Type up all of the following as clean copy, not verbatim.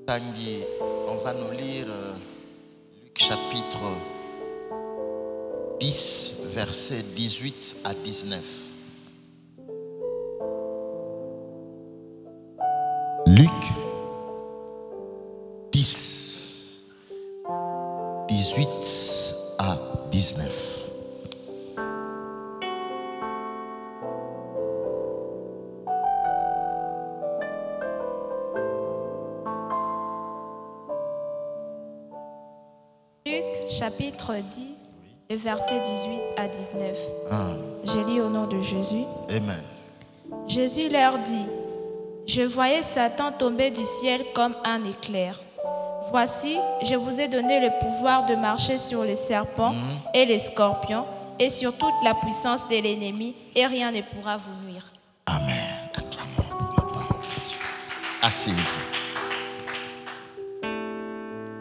Tanguy, on va nous lire Luc chapitre 10, versets 18 à 19. Luc 10, 18 à 19. Luc chapitre 10, le verset 18 à 19. Je lis au nom de Jésus. Amen. Jésus leur dit: Je voyais Satan tomber du ciel comme un éclair. Voici, je vous ai donné le pouvoir de marcher sur les serpents et les scorpions et sur toute la puissance de l'ennemi, et rien ne pourra vous nuire. Amen. Acclamons pour la parole de Dieu. Asseyez-vous.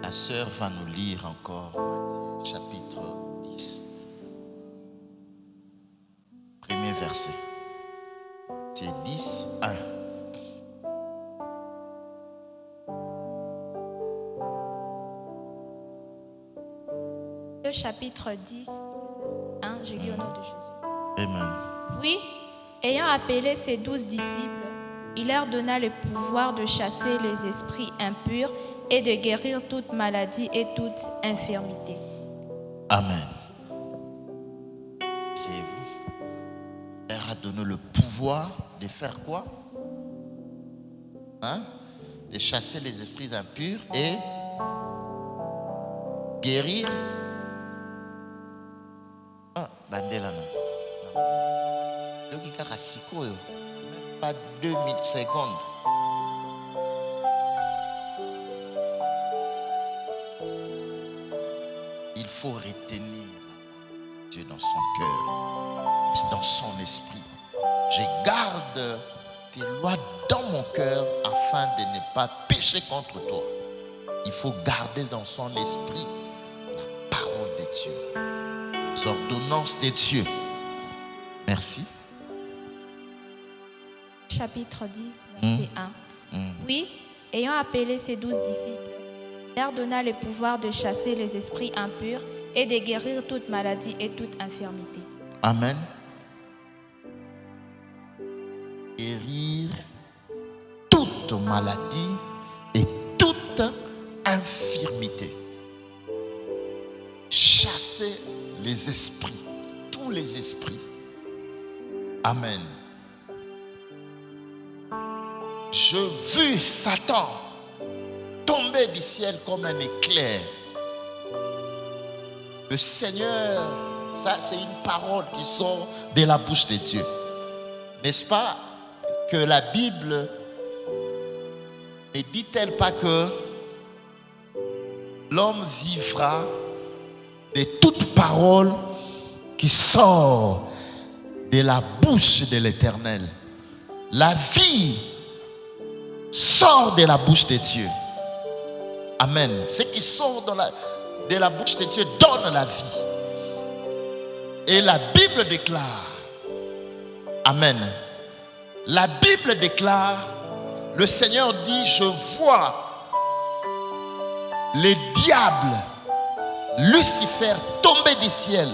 La sœur va nous lire encore Matthieu chapitre 10. Premier verset. Matthieu 10, 1. Le chapitre 10, 1, je lis au nom de Jésus. Amen. Puis, ayant appelé ses 12 disciples, il leur donna le pouvoir de chasser les esprits impurs et de guérir toute maladie et toute infirmité. Amen. Asseyez-vous. Il leur a donné le pouvoir de faire quoi? De chasser les esprits impurs et guérir. Bandela non. Donc il y a siko, même pas 2000 secondes. Il faut retenir Dieu dans son cœur, dans son esprit. Je garde tes lois dans mon cœur afin de ne pas pécher contre toi. Il faut garder dans son esprit la parole de Dieu, les ordonnances de Dieu. Merci. Chapitre 10, verset 1. Puis, ayant appelé ses 12 disciples, il leur donna le pouvoir de chasser les esprits impurs et de guérir toute maladie et toute infirmité. Amen. Guérir toute maladie et toute infirmité. Chasser les esprits, tous les esprits. Amen. Je vis Satan tomber du ciel comme un éclair. Le Seigneur, ça c'est une parole qui sort de la bouche de Dieu. N'est-ce pas que la Bible ne dit-elle pas que l'homme vivra de toute parole qui sort de la bouche de l'Éternel? La vie sort de la bouche de Dieu. Amen. Ce qui sort de la bouche de Dieu donne la vie. Et la Bible déclare, amen. La Bible déclare, le Seigneur dit: je vois le diable, Lucifer, tomber du ciel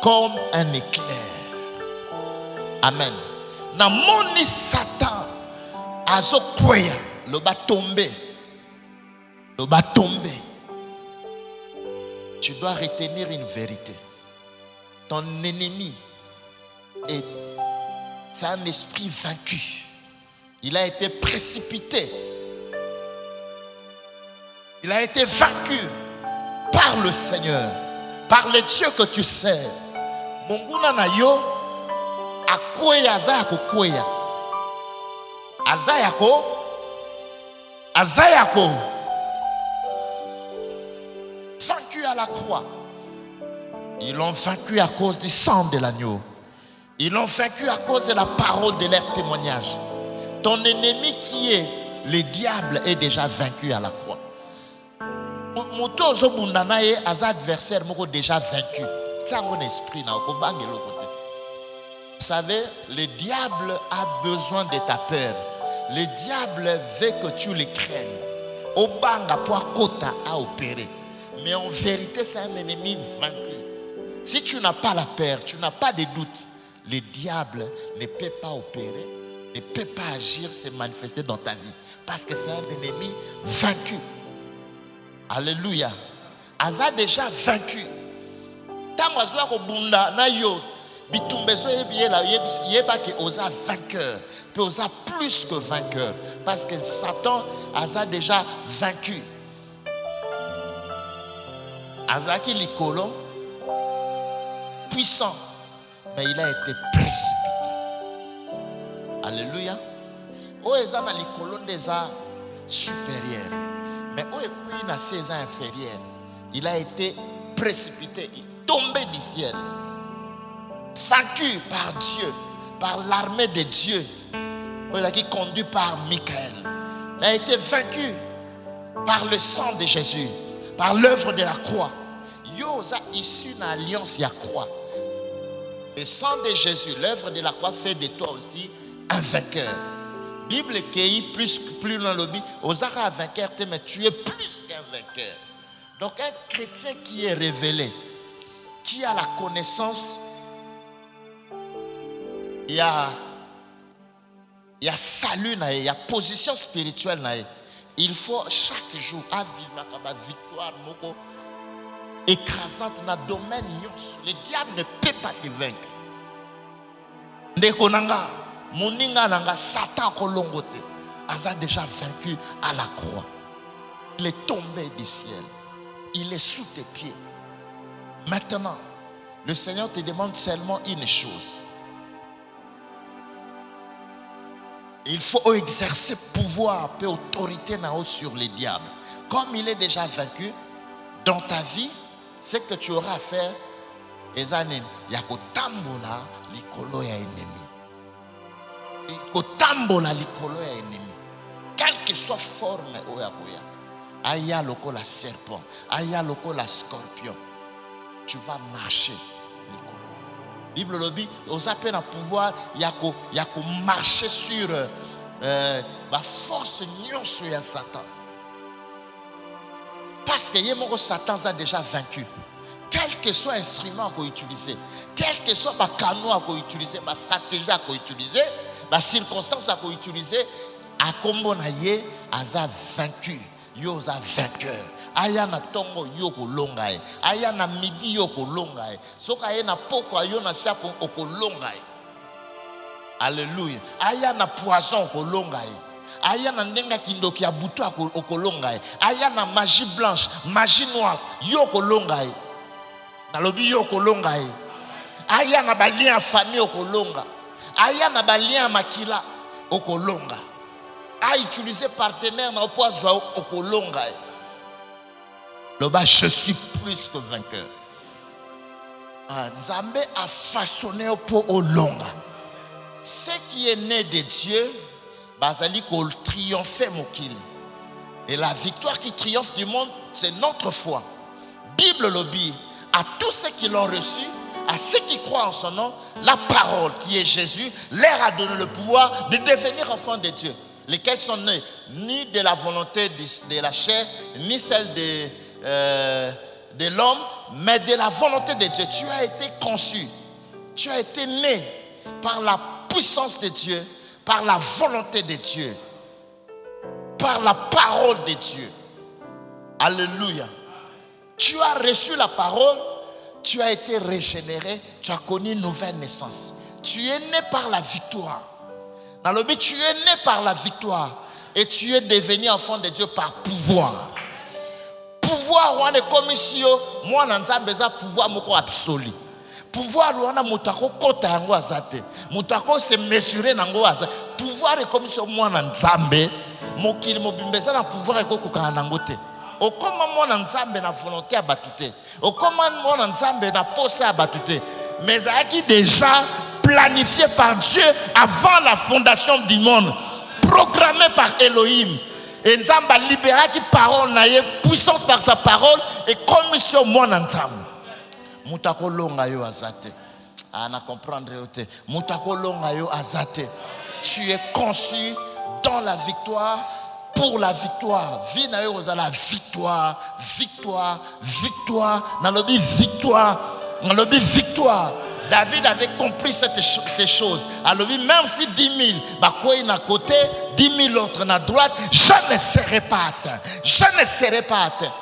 comme un éclair. Amen. Namoni Satan azokweya le ba tomber. Le ba tomber. Tu dois retenir une vérité. Ton ennemi c'est un esprit vaincu. Il a été précipité. Il a été vaincu par le Seigneur, par le Dieu que tu sais. Monguna na yo akweya zako kweya. Azayako vaincu à la croix. Ils l'ont vaincu à cause du sang de l'agneau. Ils l'ont vaincu à cause de la parole de leur témoignage. Ton ennemi qui est le diable est déjà vaincu à la croix. Moto zobundana ye az adversaire moko déjà vaincu. Tsango esprit na okobange l'autre côté. Vous savez, le diable a besoin de ta peur. le diable veut que tu le craignes. Obanga pour kota à opérer. Mais en vérité, c'est un ennemi vaincu. Si tu n'as pas la peur, tu n'as pas de doute, le diable ne peut pas opérer, ne peut pas agir, se manifester dans ta vie. Parce que c'est un ennemi vaincu. Alléluia. Aza déjà vaincu. Tant que bunda na yo bitumbezo yebiela yeba ke oza vainqueur, puis oza plus que vainqueur, parce que Satan aza déjà vaincu. Aza ki likolo puissant, mais il a été précipité. Alléluia. O eza na likolo ndeza supérieur, mais o ekui na 16 ans inférieur, il a été précipité, tombé du ciel, vaincu par Dieu, par l'armée de Dieu, qui conduit par Michael. Il a été vaincu par le sang de Jésus, par l'œuvre de la croix. Yosa issu d'une alliance y a croix. Le sang de Jésus, l'œuvre de la croix fait de toi aussi un vainqueur. Bible qui plus loin le dit, osara vainqueur, mais tu es plus qu'un vainqueur. Donc un chrétien qui est révélé, qui a la connaissance, il y a salut, il y a position spirituelle. Il faut chaque jour vivre la victoire écrasante dans le domaine. Le diable ne peut pas te vaincre. Ndekonanga, moninga nanga, Satan kolongote, a déjà vaincu à la croix. Il est tombé du ciel. Il est sous tes pieds. Maintenant, le Seigneur te demande seulement une chose. Il faut exercer pouvoir et autorité sur les diables. Comme il est déjà vaincu, dans ta vie, ce que tu auras à faire, il y a kotambola likolo ya ennemi. Kotambola likolo ya ennemi. Quelle que soit forme oyakoya. Aya loko la serpent, aya loko la scorpion. Tu vas marcher. Bible le dit, aux appels à pouvoir, il y a marcher sur la force nyonso ya Satan. Parce que Satan a déjà vaincu. Quel que soit l'instrument qu'on utilise, quel que soit le canot qu'on utilise, la stratégie qu'on utilise, la circonstance qu'on utilise, à combo naye, aza vaincu. Yo za vainqueur. Aya na tongo yo kolonga e. Aya na midi yo kolonga e. Soka ye na poko yo na siapo okolonga e. Alléluia. Aya na poison kolonga e. Aya na ndenga kindoki ya butu okolonga e. Aya na magie blanche, magie noire yo kolonga e. Na lobi yo kolonga e. Aya na balien famille okolonga. Aya na balien makila okolonga. A utilisé partenaire dans le poison au kolonga. Le bas, je suis plus que vainqueur. Nzambe a façonné pour olonga. Ce qui est né de Dieu, bazali ko triompher mokil. Et la victoire qui triomphe du monde, c'est notre foi. Bible le dit à tous ceux qui l'ont reçu, à ceux qui croient en son nom, la parole qui est Jésus leur a donné le pouvoir de devenir enfants de Dieu. Lesquels sont nés ni de la volonté de la chair, ni celle de l'homme, mais de la volonté de Dieu. Tu as été conçu, tu as été né par la puissance de Dieu, par la volonté de Dieu, par la parole de Dieu. Alléluia. Tu as reçu la parole, tu as été régénéré, tu as connu une nouvelle naissance. Tu es né par la victoire. Dans le but, tu es né par la victoire et tu es devenu enfant de Dieu par pouvoir. Pouvoir, on est comme si moi, on a besoin de pouvoir absolu. Pouvoir, on a moutako kota yango azate. Moutako se mesurer nango azate. Pouvoir est comme si moi, on a nzambe. Mokili mobimbeza na pouvoir est comme nangote. O comment moi, on a nzambe na volonté à batute. O comment moi, on a nzambe na posse à batute. Mais qui déjà planifié par Dieu avant la fondation du monde, programmé par Elohim. Et nous avons libéré qui parole, puissance par sa parole et commission moi ensemble. Moutako longa yo azate. Ah, na comprendre yote. Moutako longa yo azate. Tu es conçu dans la victoire, pour la victoire. Vie na yo la victoire, victoire, victoire. Dans le but victoire, dans le but victoire. David avait compris ces choses. Alors même si 10 000, quoi il a côté, 10 000 autres à droite, je ne serai pas atteint. Je ne serai pas atteint.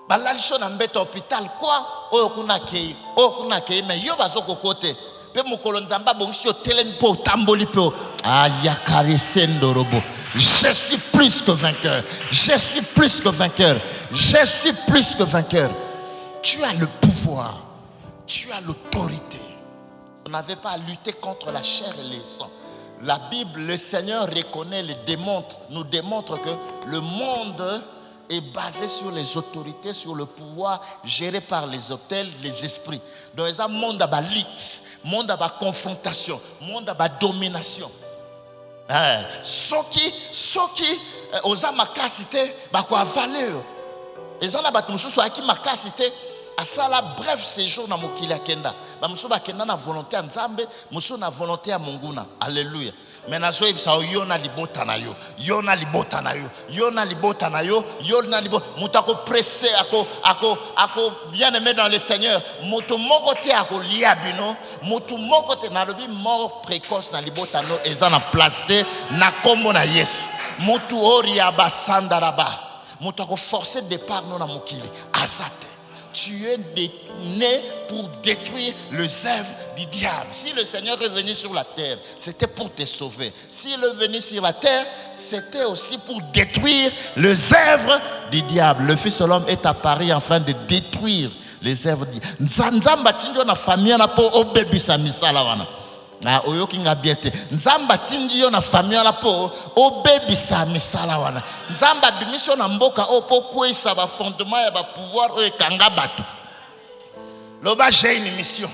La lichon en bête hôpital quoi? Oh kuna kei, mais yo bazoko côté. Pe mukolonzamba bongsi o telen po tamboli po. Ayakari sendorobo. Je suis plus que vainqueur. Je suis plus que vainqueur. Je suis plus que vainqueur. Tu as le pouvoir. Tu as l'autorité. Vous n'avez pas à lutter contre la chair et le sang. La Bible, le Seigneur reconnaît, nous démontre que le monde est basé sur les autorités, sur le pouvoir géré par les hôtels, les esprits. Donc, il y a un monde à lutte, monde à confrontation, monde à domination. Ce qui aux amakasité, quoi valeur. Les gens qui makasité. À ça la bref séjour na mokili akenda ba muso ba kenda na volonté ya Nzambe muso na volonté ya Monguna. Alléluia. Mais nazo ebisa yo na libota na yo yo na libota na yo yo na libota na yo yo na libota mutako pressé ako bien aimé dans le Seigneur mutu moko te ako lia bino mutu moko te na lobi mort précoce na libota no eza na place te na kombo na Yesu mutu oria basandaraba mutako forcer départ no na mokili azate. Tu es né pour détruire les œuvres du diable. Si le Seigneur est venu sur la terre, c'était pour te sauver. S'il est venu sur la terre, c'était aussi pour détruire les œuvres du diable. Le Fils de l'homme est apparu afin de détruire les œuvres du diable. Nzamba tindio na famille na po obebisa misala wana. Oyoki ngabiete nzamba tindio na famille na po obebisa misala wana nzamba bimisio na mboka opo kwesa ba fondement ya ba pouvoir o ekanga bato loba j'ai une mission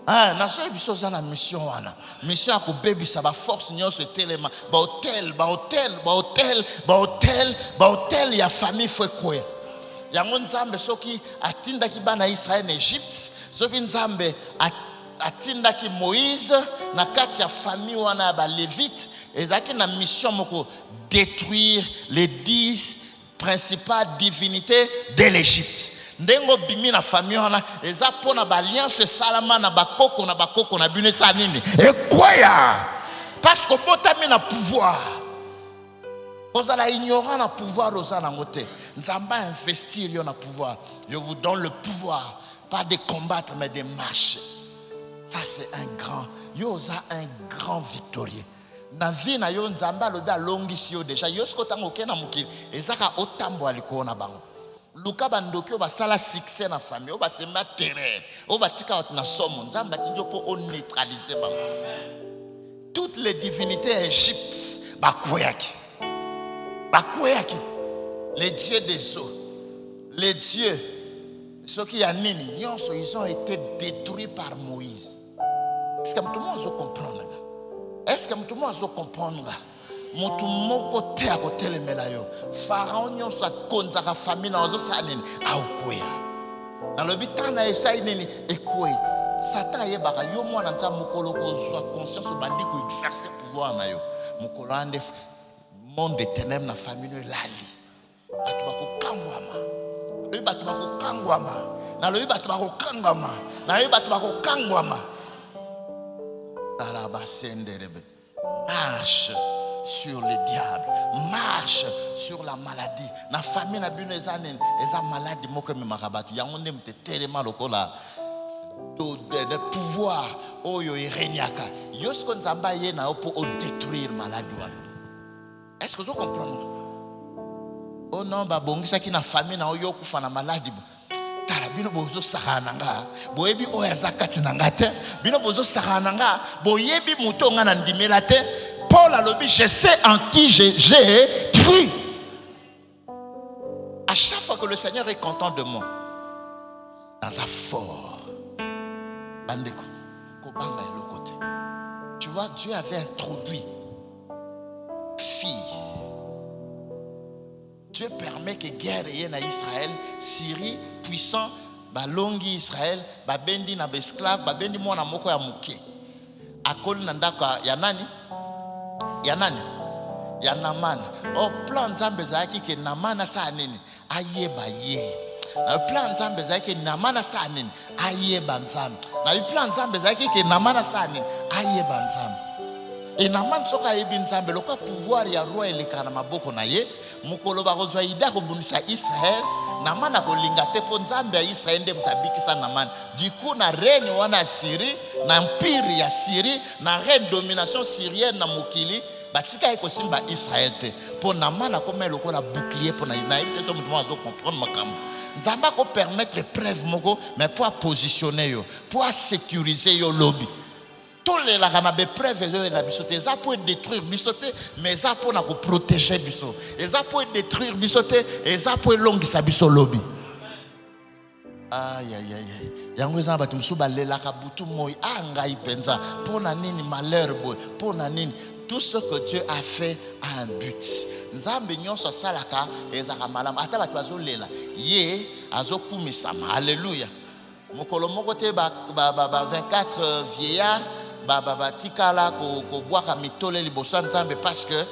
na so biso za na mission wana mission ko bebisa ba force nyonso telema ba hotel ya famille fwe kwe yango nzambe soki atindaki bana Israël en Égypte soki nzambe atindaki Moïse na kati ya famille wana ba lévite ezaki na mission moko détruire les 10 principales divinités de l'Égypte. Ndengo bimi na famille wana eza pona ba alliance salama na bakoko na bino sa nini ekoya parce que botami na pouvoir ozala ignorant na pouvoir ozala ngote nzamba investir yo na pouvoir. Je vous donne le pouvoir pas de combattre mais de marcher. Ça c'est un grand victorieux. Na vie na yo nzamba lobi alongisi yo déjà yo sko tango kena mukili ezaka otambo aliko na bango. Luka bandoki ba sala succès na famille, ba sema terrain, ba tika na somo nzamba tinjo po on neutraliser bango. Toutes les divinités égyptiennes bakoyaki. Les dieux des eaux, les dieux ceux qui a nini nyonso ils ont été détruits par Moïse. Est-ce que tout le monde va comprendre? Est-ce que tout le monde va comprendre? Mutu moko te akotelemela yo. Pharaon nyonso akonzaka famille na ozo salini aokoya. Na lobi tana esai nini ekoyi. Satan yebaka yo mwana nza mokolo kozwa conscience bandi ko exercer pouvoir na yo. Mokolo ande monde de ténèbres na famille lali. Batu bakokangwama. Lobi batu bakokangwama. Na lobi batu bakokangwama. Na lobi batu bakokangwama. Marche sur le diable, marche sur la maladie. Na famille na bino ezane eza maladie moko me makabatu yango ndem te tellement lokola de pouvoir oyo irenyaka yosko nzamba ye na pour détruire maladie wana. Est-ce que vous comprenez? Oh non ba bongisa ki na famille na oyo kufa na maladie. Bino bozo sakananga boyebi oya zakati nanga te bino bozo sakananga boyebi muto nga na ndimela te. Paul a lobi je sais en qui j'ai cru. À chaque fois que le Seigneur est content de moi dans un fort bandeko kobanga le côté tu vois Dieu avait introduit fille. Dieu permet que guerre ait en Israël, Syrie, puissant, balongi Israël, babendi na esclave, babendi mwana moko ya muke. Akoli nandaka ya nani? ya nani? Ya Naman. Oh, plan Nzambe zaki ke Naman sa nini? Ayeba ye. Na plan Nzambe zaki ke Naman sa nini? Ayeba Nzambe. Na plan Nzambe zaki ke Naman sa nini? Ayeba Nzambe. Et Naman soka yebi Nzambe loka pouvoir ya roi eleka na maboko na ye. Mukolo ba kozwa ida ko bunisa Israël. Naman akolinga te po Nzambe ya Israël nde mutabikisa Naman. Du coup na reine wana Syrie, na empire ya Syrie, na reine domination syrienne na mokili. Batika eko simba Israël te. Po Naman akoma lokola bouclier po na te so mutu azo comprendre makambo. Nzamba ko permettre preuve moko mais pour positionner yo, pour sécuriser yo lobby. Tous les la be preuve yo na bisote, ça pour détruire bisote, mais ça pour na ko protéger biso. Et ça pour détruire bisote, et ça pour longisa biso lobby. Aïe aïe aïe. Yango za batu musu balela ka butu moyi ngai penza. Pona nini malheur boy, pona nini. Tout ce que Dieu a fait a un but. Nzambe nyonso salaka ezaka malamu. Ata batu bazolela, ye azokumisama. Alléluia. Mokolo moko te ba 24 vieillards tikala ko boaka mitole liboso Nzambe parce que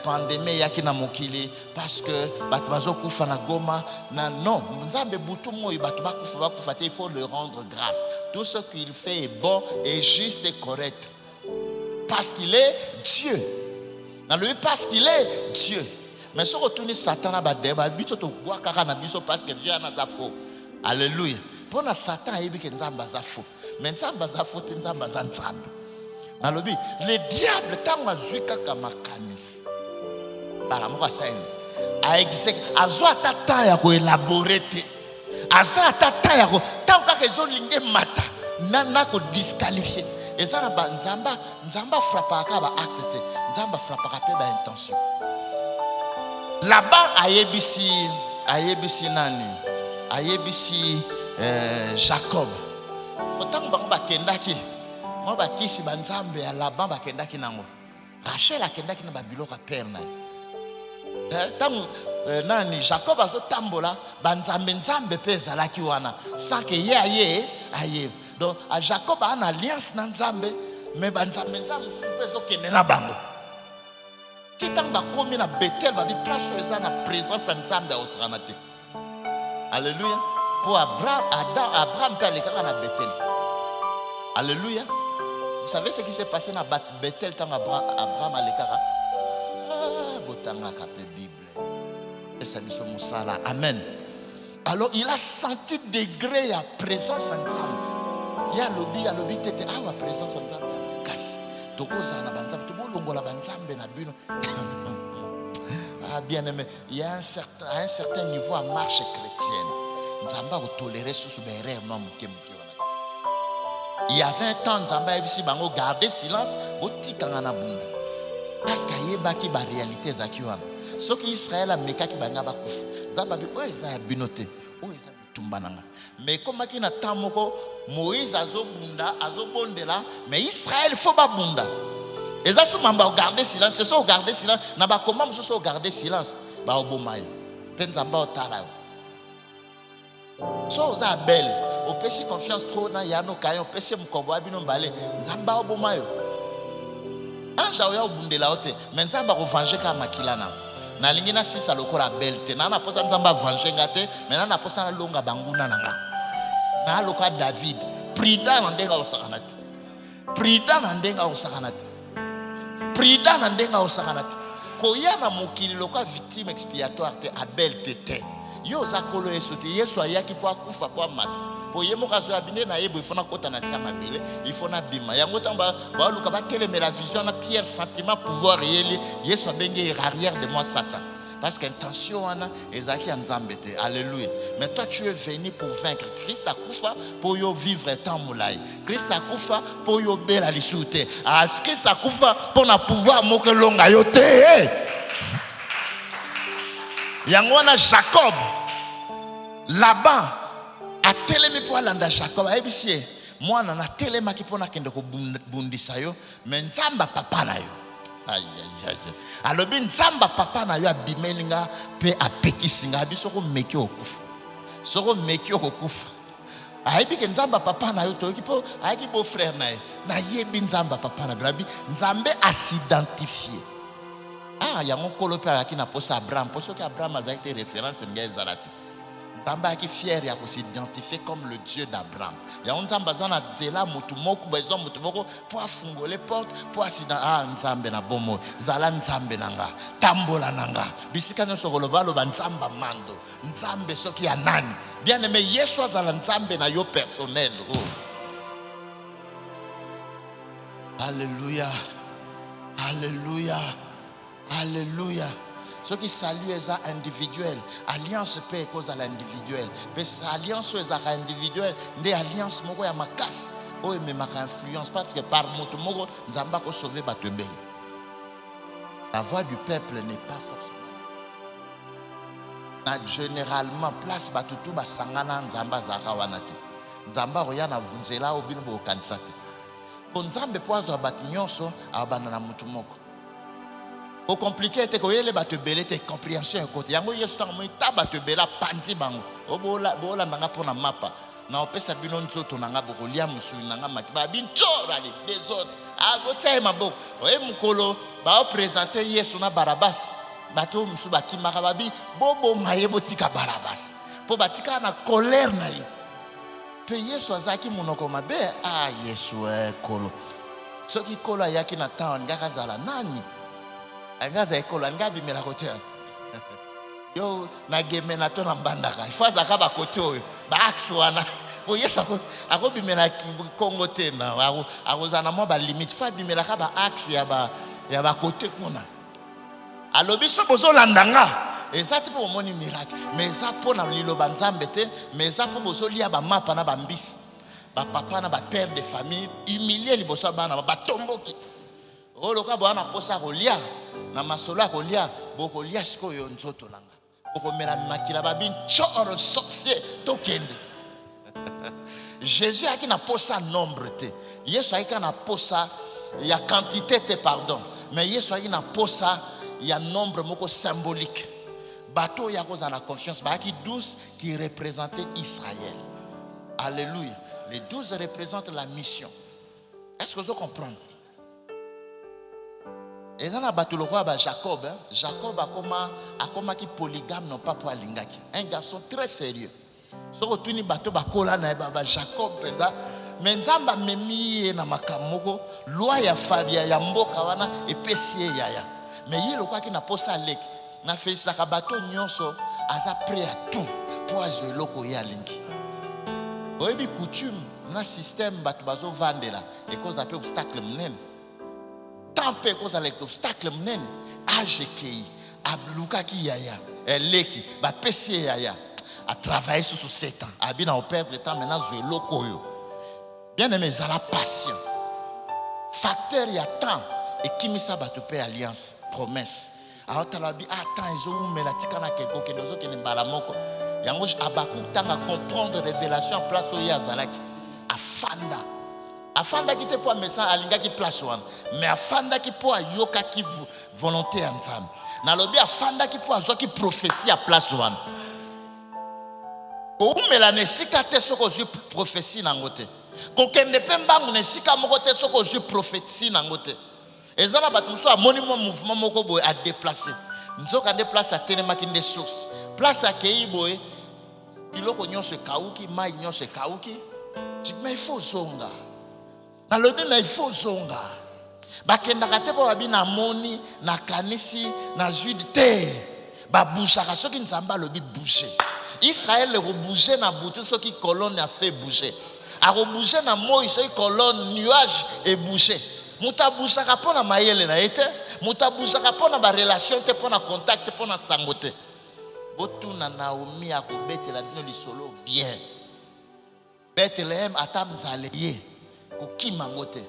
pandémie yaki na mokili, parce que batu bazokufa na Goma na non Nzambe butu moyi batu bakufa te, il faut le rendre grâce. Tout ce qu'il fait est bon et juste et correct. Parce qu'il est Dieu. Parce qu'il est Dieu. Mais si on retourne Satan à Badeba, biso to bois kaka na biso parce que vient na faux. Alléluia. Pour na Satan ebi ke Nzamba za faux. Mais Nzamba za faux te Nzamba za Nzamba. Nalobi le diable tanga zuka kama kanisi. Bala mo kasaini. A exec azwa tata ya ko élaborer te. Azwa tata ya ko tanga ke zo linge mata. Nana ko disqualifier. Et ça Nzamba frappe ka ba acte te. Nzamba frappe ka pe ba intention. Là-bas ayebisi nani? Ayebisi Jacob. Autant ba kendaki. Mo ba kisi ba Nzambe ya Laban ba kendaki nango. Rachel akendaki na ba biloko père na. Tangu nani Jacob azo tambola ba Nzambe pe zalaki wana. Sans que ye aye. Donc à Jacob a une alliance dans Nzambe, mais Nzambe peso kene na bango. Si tant ba komi na Bethel ba di place eza na présence de Nzambe au Sanate. Alléluia. Pour Abraham peut aller na Bethel. Alléluia. Vous savez ce qui s'est passé na Bethel tant Abraham alekara. Botanga kapé Bible. Et ça biso musala. Amen. Alors il a senti degré à présence de Nzambe. Ya lobi tete awa présence Nzambe kasi tokoza na banzambe tobolongola banzambe na bino. Ah bien aimé, il y a un certain niveau à marche chrétienne. Nzamba ko tolérer sous erreur non muke wana. Il y a 20 ans Nzamba ebisi bango garder silence botikanga na bunda. Parce que yebaki ba réalité za kiwana. Ce qui Israël a mekaki banga bakufa. Nzamba bi oza ya binote. Oza tumbananga. Mais comme qui na tamoko Moïse azobondela mais Israël faut pas bunda. Et ça sous mamba garder silence, c'est ça garder silence. Na ba comment so garder silence ba obomayo. Penzamba otala. So za belle, au péché confiance trop na yano kayo péché mkombo abino mbale. Nzamba obomayo. Anja oya obundela ote, mais nzamba ko venger ka makila na. Na lingina sisa lokola belte na posa Nzamba venger ngate, mais na posa longa banguna nanga. Na loka David prida na ndenga osakanati. Prida na ndenga osakanati. Prida na ndenga osakanati. Koya na mokili loka victime expiatoire te Abel tete. Yo zakolo Yesu te Yesu ayaki po akufa po mat. Po yemo kazo abine na yebo ifona kota na sama bele, ifona bima. Yango tamba ba luka ba keleme la vision na Pierre sentiment pouvoir réel. Yesu abenge arrière de moi Satan. Parce qu'intention est à Nzambe. Alléluia. Mais toi tu es venu pour vaincre. Christ a koufa pour yo vivre tant moulay. Christ a koufa pour yo bela lisute. Christ a koufa pour na pouvoir moke longa yote. Yangwana Jacob là-bas a télémi pour alanda Jacob a ebisi moi na téléma ki pona kende ko bundisa yo mais Nzamba papa na yo. Aïe aïe aïe. Alors bien Nzamba papa na yo abimelinga pe apekisinga biso ko meki okufa. Soko meki okufa. Aibi ke nzamba papa na yo toki po aiki beau frère na yebi nzamba papa na grabi nzambe a s'identifier. Ah ya mon kolo pe aki na posa Abraham, poso que Abraham a été référence ngai zalati. Nzamba qui fier ya ko s'identifier comme le Dieu d'Abraham. Ya nzamba zana zela mutu moko bezo mutu moko pour afungole porte pour accident ah nzambe na bomo zala nzambe nanga tambola nanga bisika nso koloba loba nzamba mando nzambe soki ya nani bien aimé Yesu azala nzambe na yo personnel. Oh. Alléluia. Alléluia. Alléluia. Ce qui salue est individuel. Alliance peut cause à l'individuel. Mais alliance est individuel. Des alliances moko ya makas. Oh mais ma influence parce que par moto moko nzamba ko sauver batebe. La voix du peuple n'est pas forcément. Généralement place batutu basangana nzamba zaka wanate. Nzamba roya na vunzela obino bo kansate. Pour nzambe poazo bat nyonso abana na mutu moko. Au compliqué te ko yele batebele te compréhension côté. Yango yesu tango mo tabatebela pandi bango. Obola bola nanga pona mapa. Na opesa bino nzoto nanga bokolia musu nanga makiba binchora les désordres. Ah gotia maboko. Oye mukolo ba présenter yesu na Barabas. Bato musu bakimaka babi bobo mayebo tika Barabas. Po batika na colère na ye. Pe yesu azaki munoko mabe ah yesu kolo. Soki kolo yaki na town ngaka zala nani? Angaza ekolo ngabi mela kote. Yo na game na to na mbandaka. Ifaza ka ba kote oyo. Ba axe wana. Po yesu ako bimela Kongo te na akozana mo ba limite fa bimela ka ba axe ya ba kote kuna. Alobi so bozo landanga. Eza te po moni miracle. Mais ça po na liloba nzambe te, mais ça po bozo lia ba mapa na ba mbisi. Ba papa na ba père de famille humilier liboso bana ba tomboki. O loka bana posa kolia na masolo kolia bokolia sikoyo nzoto nanga. Bokomela makila babin choro sorcier tokende. Jésus a qui na posa nombre te. Yesu a qui na posa ya quantité te pardon. Mais Yesu a qui na posa ya nombre moko symbolique. Bateau ya cause la confiance. Bah qui 12 qui représentait Israël. Alléluia. Les 12 représentent la mission. Est-ce que vous comprenez? Et dans la bataille de Jacob, Jacob a comme qui polygame non pas pour alingaki. Un garçon très sérieux. So ko tuni bateau ba kola na ba Jacob penda mais nzamba memi na makamoko loi ya Fabia ya mboka wana epesie yaya. Mais yelo kwa ki na posa lek na fait ka bateau nyonso aza prêt à tout pour azweloko ya lingi. Oyebi coutume na système bato bazo vandela et cause d'appel obstacle mnen. Tant peu cause avec obstacle mnen ajekei abluka ki yaya eleki ba pesie yaya a travailler sur 7 ans a bien à perdre temps maintenant zweloko yo. Bien aimé ça la passion. Facteur il y a temps et qui mi ça bato pe alliance promesse. Alors tu as dit attends ils ont mais la tika na quelque que nous qui mbala moko. Yango Abakuk tanga comprendre révélation en place au yazalaki afanda. Afanda qui te pour message alinga qui place wana. Mais afanda qui pour yoka qui volonté ensemble. Na lobi afanda qui pour azo qui prophétie à place wana. Ko umela nesika te soko ju prophétie nangote. Ko kende pembangu nesika moko te soko ju prophétie nangote. Ezala batmuso a monument mouvement moko boy a déplacer. Nzoka déplace à tenema ki des sources. Place à kei boy. Iloko nyonso kauki, mai nyonso kauki. Mais il faut zonga. Na lobi mais il faut zonga. Bakenda kate po babi na moni, na kanisi, na jude te. Ba bouchaka soki nzamba lobi boucher. Israël le bouger na boutou soki colonne a fait bouger. A bouger na moi soki colonne nuage et bouger. Muta bouchaka pona mayele na ete. Muta bouchaka pona ba relation te pona contact pona sangote. Botuna Naomi a kobetela bino lisolo bien. Bethlehem atam zaleye kokima ngote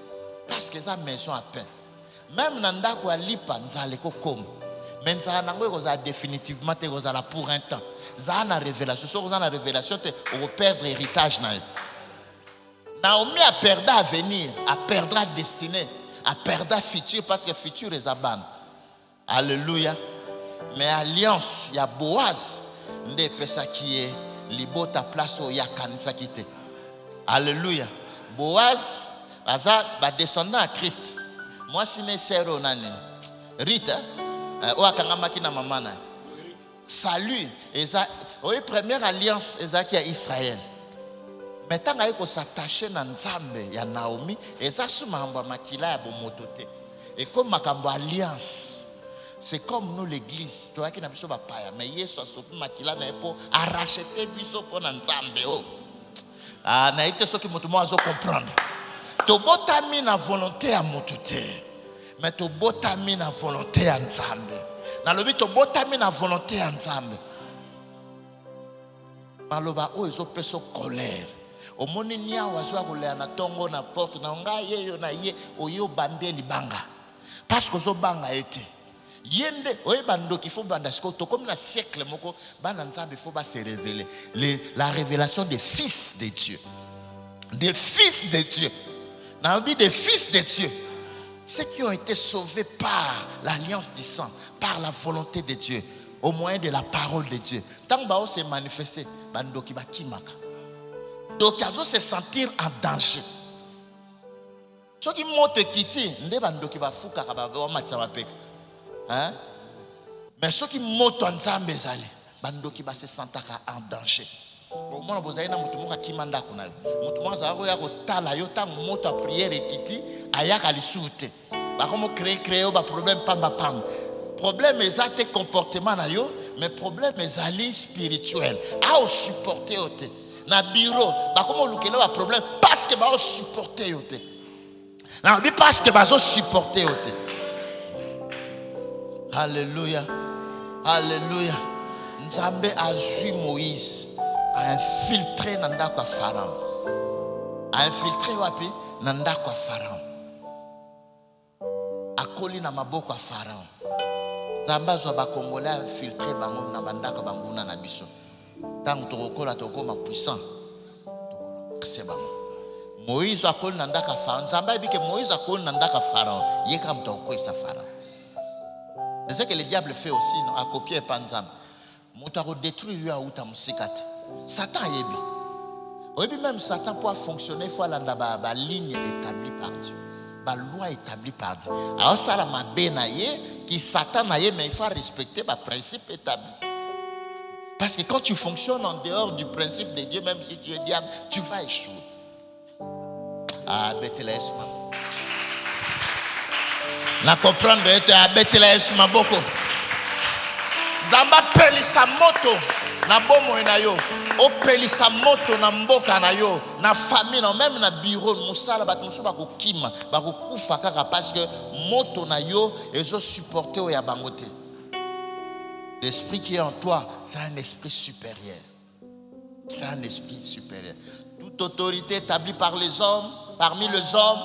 parce que sa maison à peine. Même nanda ko alipa nzale ko kom. Mais nzala nango ko za définitivement te ko za la pour un temps. Za na révélation, so ko za na révélation te o perdre héritage na. Naomi a perdu avenir, a perdu destinée, a perdu futur parce que futur est aban. Alléluia. Mais alliance, il y a Boaz, nde pesa qui est libota place au ya kanisa kite. Alléluia. Boaz, va descendant à Christ. Moi, si ne sais pas, Rita, Oakangamaki na mamana. Salut. Oui, première alliance, qui a Israël. Maintenant, il faut s'attacher à Nzambe, ya Naomi, et ça, c'est ma makila ya bomotote. Et comme ma alliance, c'est comme nous l'église. Tu vois qu'il n'a pas de païa, mais il y a ce makila pour arracher biso pour Nzambe. Ah, na été ce qui m'a comprendre. Tu botami na volonté à motote, mais tu botami na volonté à Nzambe. Na lobi tu botami na volonté à Nzambe. Maloba o ezo peso colère. Au moni nia wazwa kolea na tongo na porte na nga yeyo na ye oyo bande libanga. Parce que zo banga ete. Yende oye bando qu'il faut bandasko to comme na siècle moko bana Nzambe faut pas se révéler la révélation des fils de Dieu. Des fils de Dieu. Na obi des fils de Dieu. Ceux qui ont été sauvés par l'alliance du sang, par la volonté de Dieu, au moyen de la parole de Dieu. Tant que bao s'est manifesté, bando ki ba kimaka. Donc, il faut se sentir en danger. Ce qui monte quitter, ne bando ki ba fuka ka ba matcha ba pek. Hein? Mais ce qui monte en Nzambe zali, bando ki ba se sentir en danger. Au moins vous avez na mutu moka kimanda kuna. Mutu moka za ko ya ko tala yo ta moto a prière ekiti aya ka lisute. Ba komo créer ba problème pamba pam. Problème ezate comportement na yo, mais problème ezali spirituel. A o supporter ote. Na bureau, ba komo lukele ba problème parce que ba o supporter ote. Na bi parce que ba zo supporter ote. Alléluia. Alléluia. Nzambe a vu Moïse a infiltré nanda kwa Pharaon. A infiltré wapi nanda kwa Pharaon. Akoli na maboko a Pharaon. Nzambe zo ba Congolais a infiltré bango na mandaka banguna na biso. Tant tokokola tokoma puissant. C'est bango. Moïse akoli nanda ka Pharaon. Nzambe bike Moïse akoli nanda ka Pharaon. Yeka mtoko isa Pharaon. C'est ce que le diable fait aussi, non? À copier par Nzambe. Moutaro détruit lui à outa musikate. Satan yebi. Oyebi même Satan pour fonctionner, il faut aller dans la ligne établie par Dieu. La loi établie par Dieu. Alors ça la mabé naye qui Satan naye, mais il faut respecter le principe établi. Parce que quand tu fonctionnes en dehors du principe de Dieu, même si tu es diable, tu vas échouer. Ah, Bethléem. Na comprendre que à Bethléem maboko. Zamba pelisa moto na bomo na yo. O pelisa moto na mboka na yo, na famille, même na bureau, musala bat musu ba ko kima, ba ko kufa kaka parce que moto na yo ezo supporter o ya bangote. L'esprit qui est en toi, c'est un esprit supérieur. C'est un esprit supérieur. Toute autorité établie par les hommes, parmi les hommes,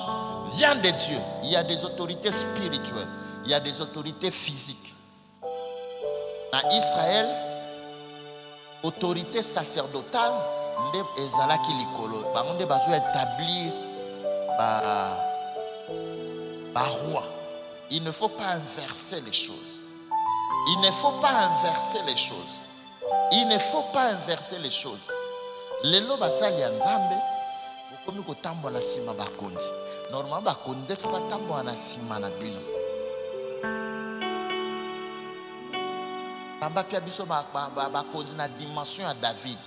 vient de Dieu. Il y a des autorités spirituelles, il y a des autorités physiques. Dans Israël, autorité sacerdotale, nde ezalaki likolo. Bango nde bazo établir ba roi. Il ne faut pas inverser les choses. Il ne faut pas inverser les choses. Il ne faut pas inverser les choses. Lelo basali ya Nzambe, bokomi ko tambola na sima bakonzi. Normalement bakonzi faut pas tambola na sima na bino. Tamba pia biso bakonzi na dimension à David.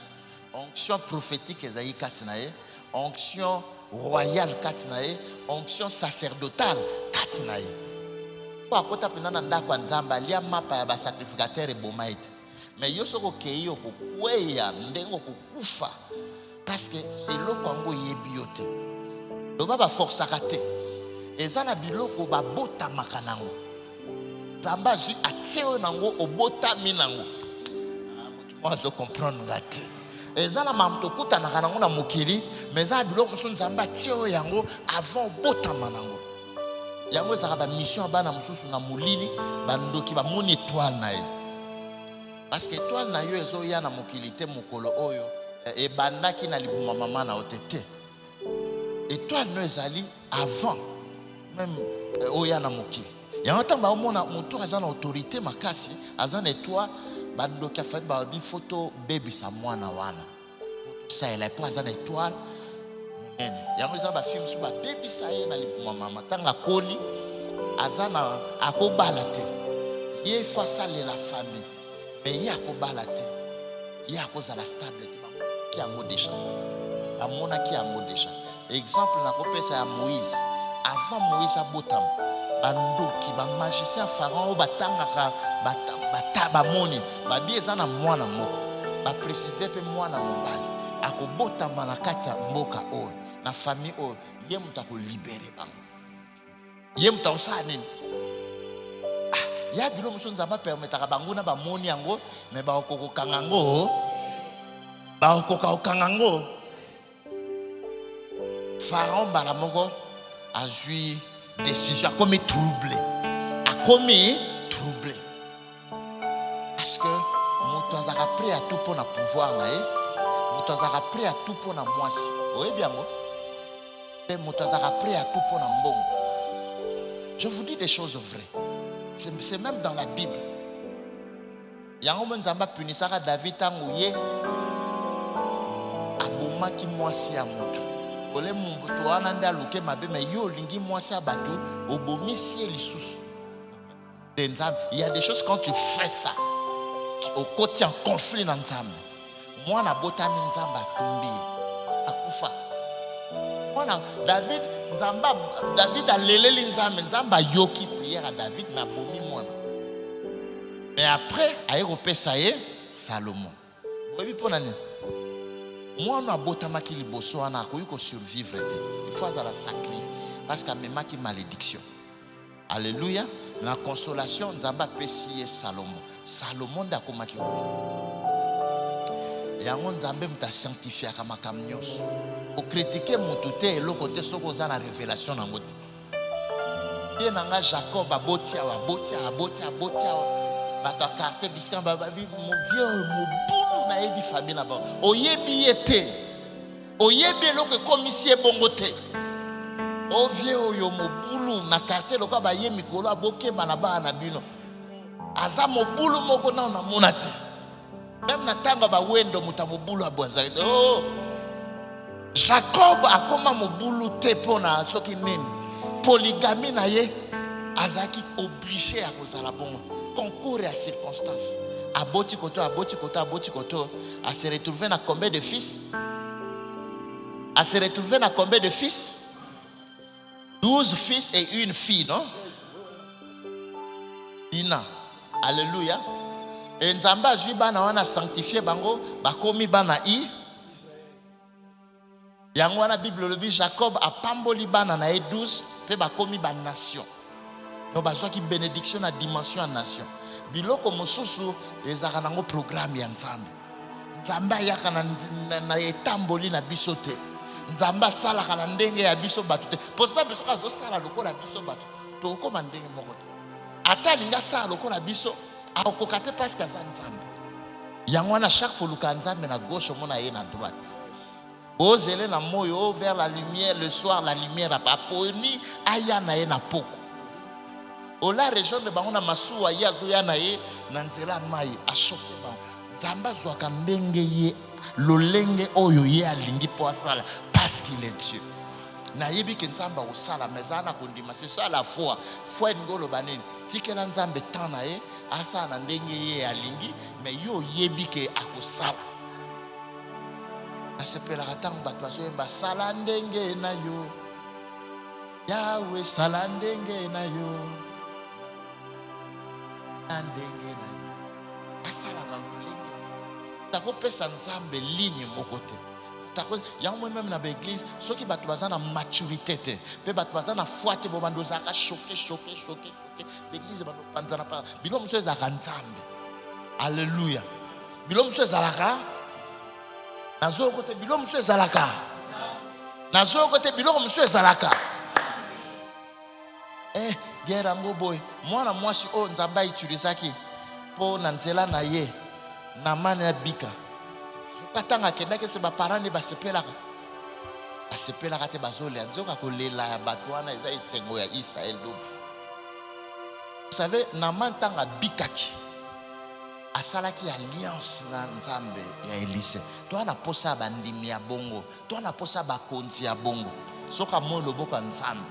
Onction prophétique ezali katinaye, onction royale katinaye, onction sacerdotale katinaye. Kwa kota pinana ndako Nzamba lia mapa ya ba sacrificateur e bomaite. Mais yo soko keyo ko kweya ndengo ko kufa parce que eloko ngo yebi yote. Do baba force kate. Ezana biloko ba bota makanango. Nzamba ji ateo nango obota minango. Moi je comprends ngate. Ezana mamto kuta na kanango na mokili, mais za biloko so Nzamba ateo yango avant bota manango. Yango ezaka ba mission bana mususu na mulili bandoki ba moni étoile na ye. Parce que étoile na yo ezo ya na mokilité mokolo oyo e bandaki na libuma mama na otete. Étoile no ezali avant même oya na mokili. Yango tamba omona mutu azana autorité makasi azana étoile bandoki afabi ba bi photo baby sa mwana wana. Ça elle est pas azana étoile yango eza bafilme so babebisa ye na libuma mama ntango akoli aza na akobala te ye fo asalela famille mais ye akobala te ye akozala stable te bamonaki yango deja bamonaki yango deja exemple nakopesa ya Moïse avant Moïse abotama bandoki bamagicien pharaon oyo batangaka bamoni babi eza na mwana moko baprécise mpe mwana mobali akobotama na kati ya mboka oyo na famille oyo ye moto akolibere bango ye moto akosala nini ya bilo mosusu nzambe apermetaka bango na bamoni yango me bakokokanga yango bakokokanga yango pharaon mbala moko azwi décision akomi troublé parce que moto azaka prêt à tout pour na pouvoir na ye moto azaka prêt à tout pour na mwasi oyebi yango pe moto azaka prêt à tout pour na mbongo. Je vous dis des choses vraies, c'est même dans la Bible. Yango mo nzamba punisaka David tango ye abomaki mwasi ya moto ole moto wana nda luke mabe me yo lingi mwasi ya batu obomisi lisusu de nzambe. Il y a des choses quand tu fais ça au côté en conflit na nzambe mwana botami nzamba tumbi akufa mwana David nzamba David aleleli nzambe nzamba yoki prière à David na bomi mwana mais après ayekopesa ye Salomon oyebi mpona nini mwana abotamaki liboso wana akoki kosurvivre te il faut azala sacrifice parce qu'amemaki malédiction. Alléluia. La consolation nzambe apesi ye Salomon nde akomaki yango nzambe muta sanctifiaka makambo nyonso okritike mutu te eloko te soki oza na révélation nango te ye nanga Jacob aboti bato ya quartier bisika babi vieux mobulu nayebi famille na bango oyebi ye te oyebi eloko ekomisi ebongo te o vieux oyo mobulu na quartier lokola baye mikolo abokeba na bana na bino aza mobulu moko nao namona te même na ntango bawendo muta mobulu abwanzaki oh Jacob akoma mobulu te mpona soki nini polygamie na ye azaki obligé à kozala bongo concours à circonstances aboti koto a se retrouver na combien de fils a se retrouver na combien de fils 12 fils et une fille non Dina. Alléluia. Et nzamba azwi bana wana sanctifié bango bakomi bana i yango wana Bible lobi Jacob apamboli bana na ye 12 pe bakomi ba nation donc bazwaki bénédiction na dimension ya nation biloko mosusu ezaka nango programme ya nzambe ayaka na etamboli na biso te nzambe asalaka na ndenge ya biso bato te pourtant biso azosala lokola biso bato tokokoma ndenge moko te ata alingi asala lokola biso akokoka te parce que aza nzambe yango wana chaque fois luka nzambe na gauche omona ye na droite bozele na moyo vers la lumière le soir la lumière aponi aya na ye na poko ola région de bango na masuwa ye azoya na ye na nzela mai ashoke bango nzambe azwaka ndenge ye lolenge oyo ye alingi po asala parce qu'il est Dieu na yebi ke nzambe osala mezana kondima c'est ça la foi ngolo banini tikela nzambe tant na ye asala na ndenge ye alingi mais yo yebi ke akosala asepelaka ntango bato bazoyemba sala ndenge na yo Yawe sala ndenge na yo ndenge na yo asala na lolenge takopesa nzambe ligne moko te yango même na l'église ceux qui bato baza na maturité te pe bato baza na foi te bo bandozaka choqué l'église bando panzana pa bilo muso ezaka nzambe. Alléluia. Bilo muso ezalaka nazo kote bilo muso ezalaka nazo kote bilo muso ezalaka gera ngo boy mwana mwasi o nzamba utilisaki po na nzela na ye na mane ya bika katanga kendake se ba parane ba sepelaka te bazole nzoka kolela ya bato wana eza esengo ya Israël do. Vous savez na mantanga bikaki asalaki alliance na Nzambe ya Élysée. Toi na posa bandimi ya bongo, toi na posa bakonzi ya bongo. Soka mo loboko Nzambe.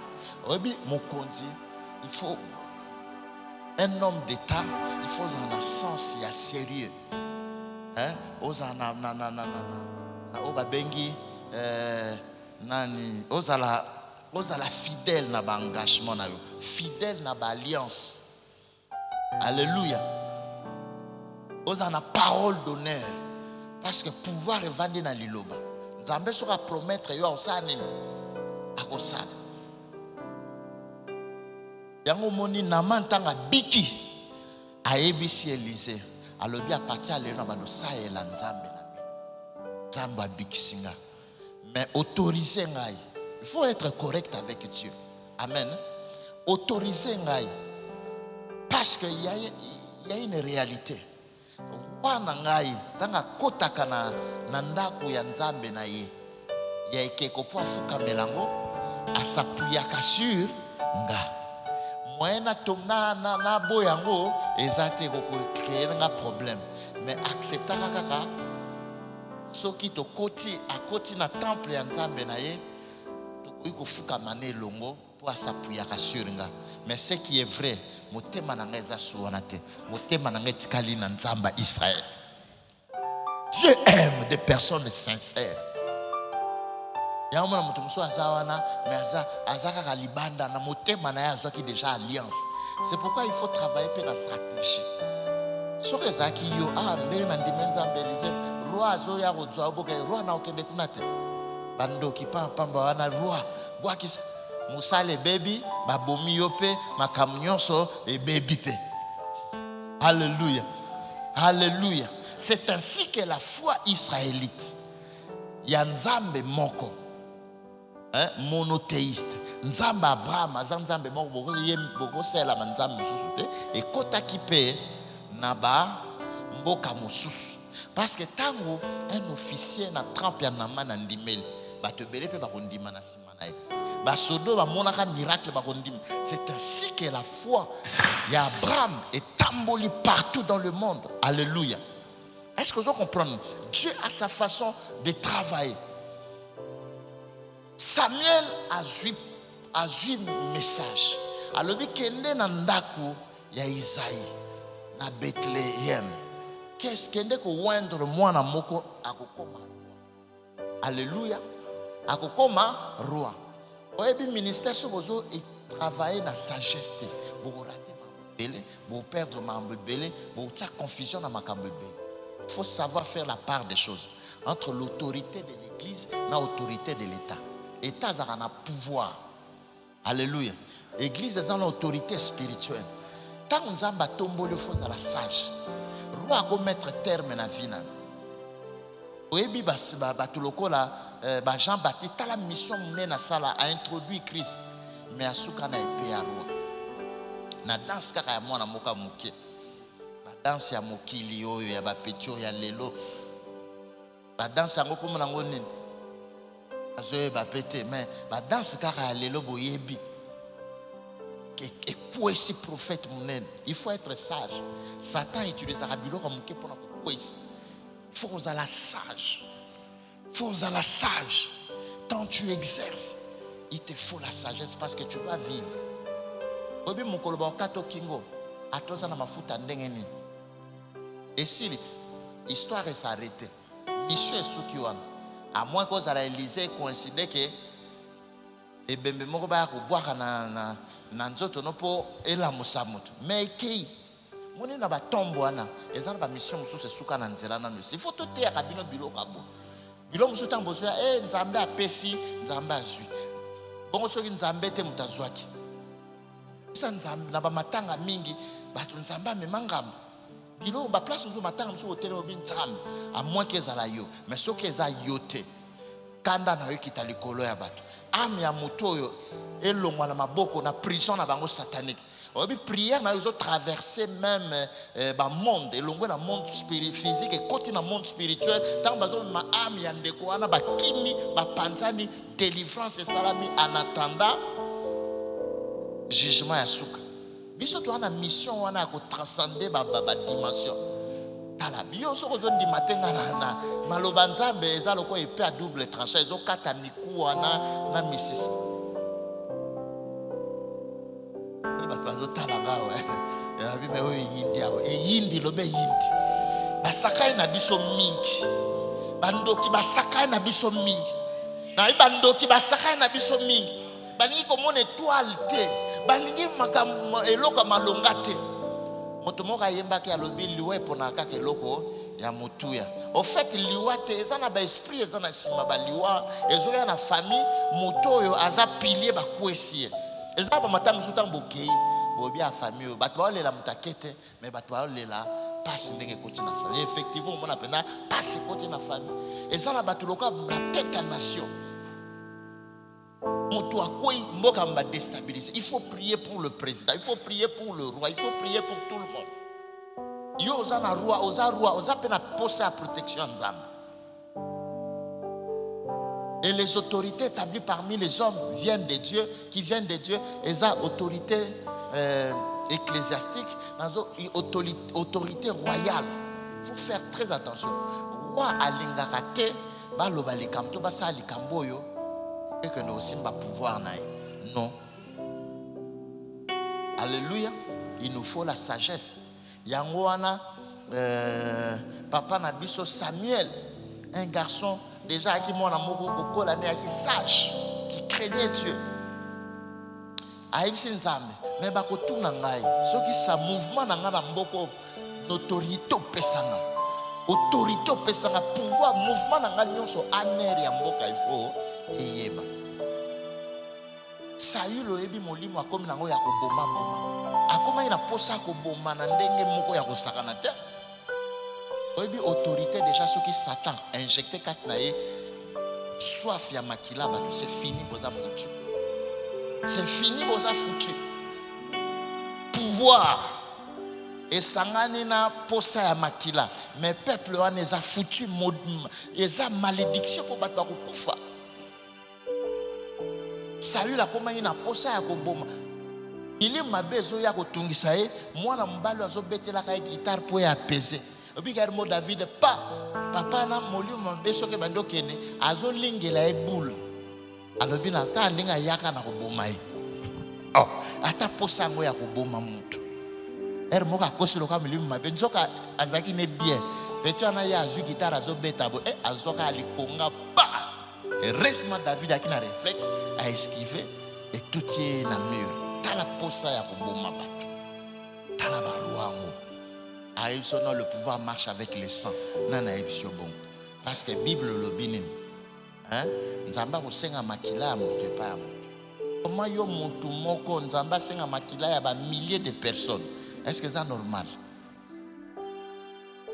Obi mokonzi, il faut un homme d'État, il faut un sens ya sérieux. Hein? Ozana oba bengi nani ozala fidèle na ba engagement na yo, fidèle na ba alliance. Alléluia. Ozana parole d'honneur, parce que pouvoir est vendu dans liloba. Nzambe sera promettre yo osani akosala. Yango moni namantanga biki ayebisi Élysée alobi apatia lelo na bando saela Nzambe na bino. Nzambe abikisinga. Mais autoriser ngai. Il faut être correct avec Dieu. Amen. Autoriser ngai. Parce qu'il y a une réalité. Roi na ngai tanga kotaka na ndako ya Nzambe na ye. Ya ekeko po afuka melango asapuyaka sur nga. Moyena tonga na boyango ezate ko créer un problème. Mais accepter kaka soki to akoti na temple ya Nzambe na ye to ko fuka mané longo po asapuyaka sur nga. Mais ce qui est vrai, motema na ngeza suwanate, motema na ngeti kali na Nzamba Israël. Dieu aime des personnes sincères. Yamona mutu muso azawana mais azaka kalibanda na motema na ya qui déjà alliance. C'est pourquoi il faut travailler pour la stratégie. Soki ezaki yo ndenge na ndimi Nzambe Élysée roi azo ya kozwa boke roi na okende kunate bando ki pamba wana roi bwaki musale baby babomi yo pe makamu nyonso e baby pe. Alléluia. Alléluia. C'est ainsi que la foi israélite ya Nzambe moko monothéiste. Nzambe Abraham, Nzambe moko boko sela Nzambe mususu te ekota kipe na ba mboka mususu. Parce que tango un officier na trempe ya nama na ndimeli bato belé pe bakondima na sima na ye. Basodo ba monaka miracle bakondima. C'est ainsi que la foi ya Abraham est tamboli partout dans le monde. Alléluia. Est-ce que vous comprenez? Dieu a sa façon de travailler. Samuel a eu message. Alors il kende na ndako ya Isaïe na Bethléem. Qu'est-ce kende ko wendre mwana moko akokoma roi. Alléluia. Akokoma roi. Oyebi ministère so bozo et travailler na sagesse. Boko rater mambele, boko perdre mambele, boko tia confusion na makambo belé. Il faut savoir faire la part des choses entre l'autorité de l'église et l'autorité de l'État. L'État a un pouvoir. Alléluia. L'église a une autorité spirituelle. Tant qu'on a tombeau le faut à la sage. Roi a mettre terme à la vie. Jean-Baptiste a la mission a introduit Christ. Mais à ce qu'on a épée à roi. Na danse kaka ya mwana moka muke. Danse ya mokili oyo ya bapetio ya lelo ba danse yango comme nango nini azoye bapete mais ba danse kaka ya lelo boyebi ekwesi prophète monene. Il faut être sage. Satan utilise biloko moke pona kokwesa. Il faut aux la sage. Il faut aux la sage. Quand tu exerces, il te faut la sagesse parce que tu dois vivre. Obi mokolo ba kato kingo atoza na mafuta ndenge nini. Et si l'histoire est arrêtée, mission est soukiwan. À moins que à l'Élysée coïncide que et bembe moko ba ko boire na nzoto no po ela musamutu. Mais qui moni na ba tombo wana ezana ba mission mususu suka na nzela na nusi. Il faut tout te akabino bilo kabo. Bilo mususu tambozo ya Nzambe apesi Nzambe azwi. Bongo soki Nzambe te mutazwaki. Sa Nzambe na ba matanga mingi bato Nzambe amemangamba. Bilo ba place musu matanga musu hotel obi Nzambe à moins que ezala yo mais soki eza yote kanda na yo kita likolo ya bato ame ya moto oyo elongwa na maboko na prison na bango satanique. Obi prière na yo traverser même ba monde elongwe na monde physique et côté na monde spirituel tant bazo ma ame ya ndeko wana ba kimi ba panzani délivrance et salami en attendant jugement ya suka. Biso to ana mission wana ko transcender ba dimension. tala bio soko zo ndi matenga na maloba nzambe eza loko epée à double tranchant ezo kata miku wana na misisi bato bazo tala ngawe abi me oyo yindi awo yindi lobe yindi basakai na biso mingi bandoki basakai na biso mingi na bandoki basakai na biso mingi balingi komona étoile te balingi makambo eloko malonga te moto moko ayembaki alobi liwa epona kaka eloko ya motuya au fait liwa te eza na baesprit eza na nsima baliwa ezoya na famille moto oyo aza pilier bakwesi ye eza bamata mosusu ntango bokei bobi ya famille oyo bato baolela moto ake te mais bato baolela pasi ndenge ekoti na famille effectivement omona mpena pasi ekoti na famille eza na bato lokola na tête ya nation moto akwei mboka mba déstabiliser. Il faut prier pour le président, il faut prier pour le roi, il faut prier pour tout le monde. Yo oza na roi, oza pena posa protection nzambe. Et les autorités établies parmi les hommes viennent de Dieu, qui viennent de Dieu, et ça autorité ecclésiastique, autorité royale. Il faut faire très attention. Roi alingakate baloba likamto basa likamboyo et que nous aussi pas pouvoir non. Alléluia. Il nous faut la sagesse. Yangoana papa nabiso Samuel, un garçon déjà qui mon amour qui sage, qui craignait Dieu. Aïbsi nzambe, mais bako tuna ngai, ce qui sa mouvement na ngana mboko autorité pesanga. Autorité pesanga pouvoir mouvement na ngana nyonso aner ya mboka il faut eyeba. Saül oyebi molimo akomi nango ya koboma boma. Akoma ina posa koboma na ndenge moko ya kosakana te. Oyebi autorité déjà ce qui Satan injecté kat na ye soif ya makila ba c'est fini boza foutu. C'est fini boza foutu. Pouvoir et sangani na posa ya makila mais peuple wana eza foutu eza malédiction pour bato kokufa. Saül akoma ina posa ya koboma. Il est ma bezo ya kotungisa ye mwana mbalo azobetela ka guitare pour ya apaiser. Obigarmo David pa papa na molimo beso ke bando kene azolingela e boule. Alobi na ka linga yaka na koboma ye. Oh, ata posa ngo ya koboma mutu. Moka kosi loka molimo mabe nzoka azaki ne bien. Petu ana ya azu guitare azobeta bo azoka alikonga pa. Et restement David a un réflexe à esquiver et tout est na mur. T'as la posa ya koboma bato. T'as la barouango. Aïbsono le pouvoir marche avec le sang. Nana aïbsio bon. Parce que Bible le binin. Hein? Nzamba ko senga makila ya moto pa ya moto. Comment yo moto moko nzamba senga makila ya ba milliers de personnes. Est-ce que c'est normal?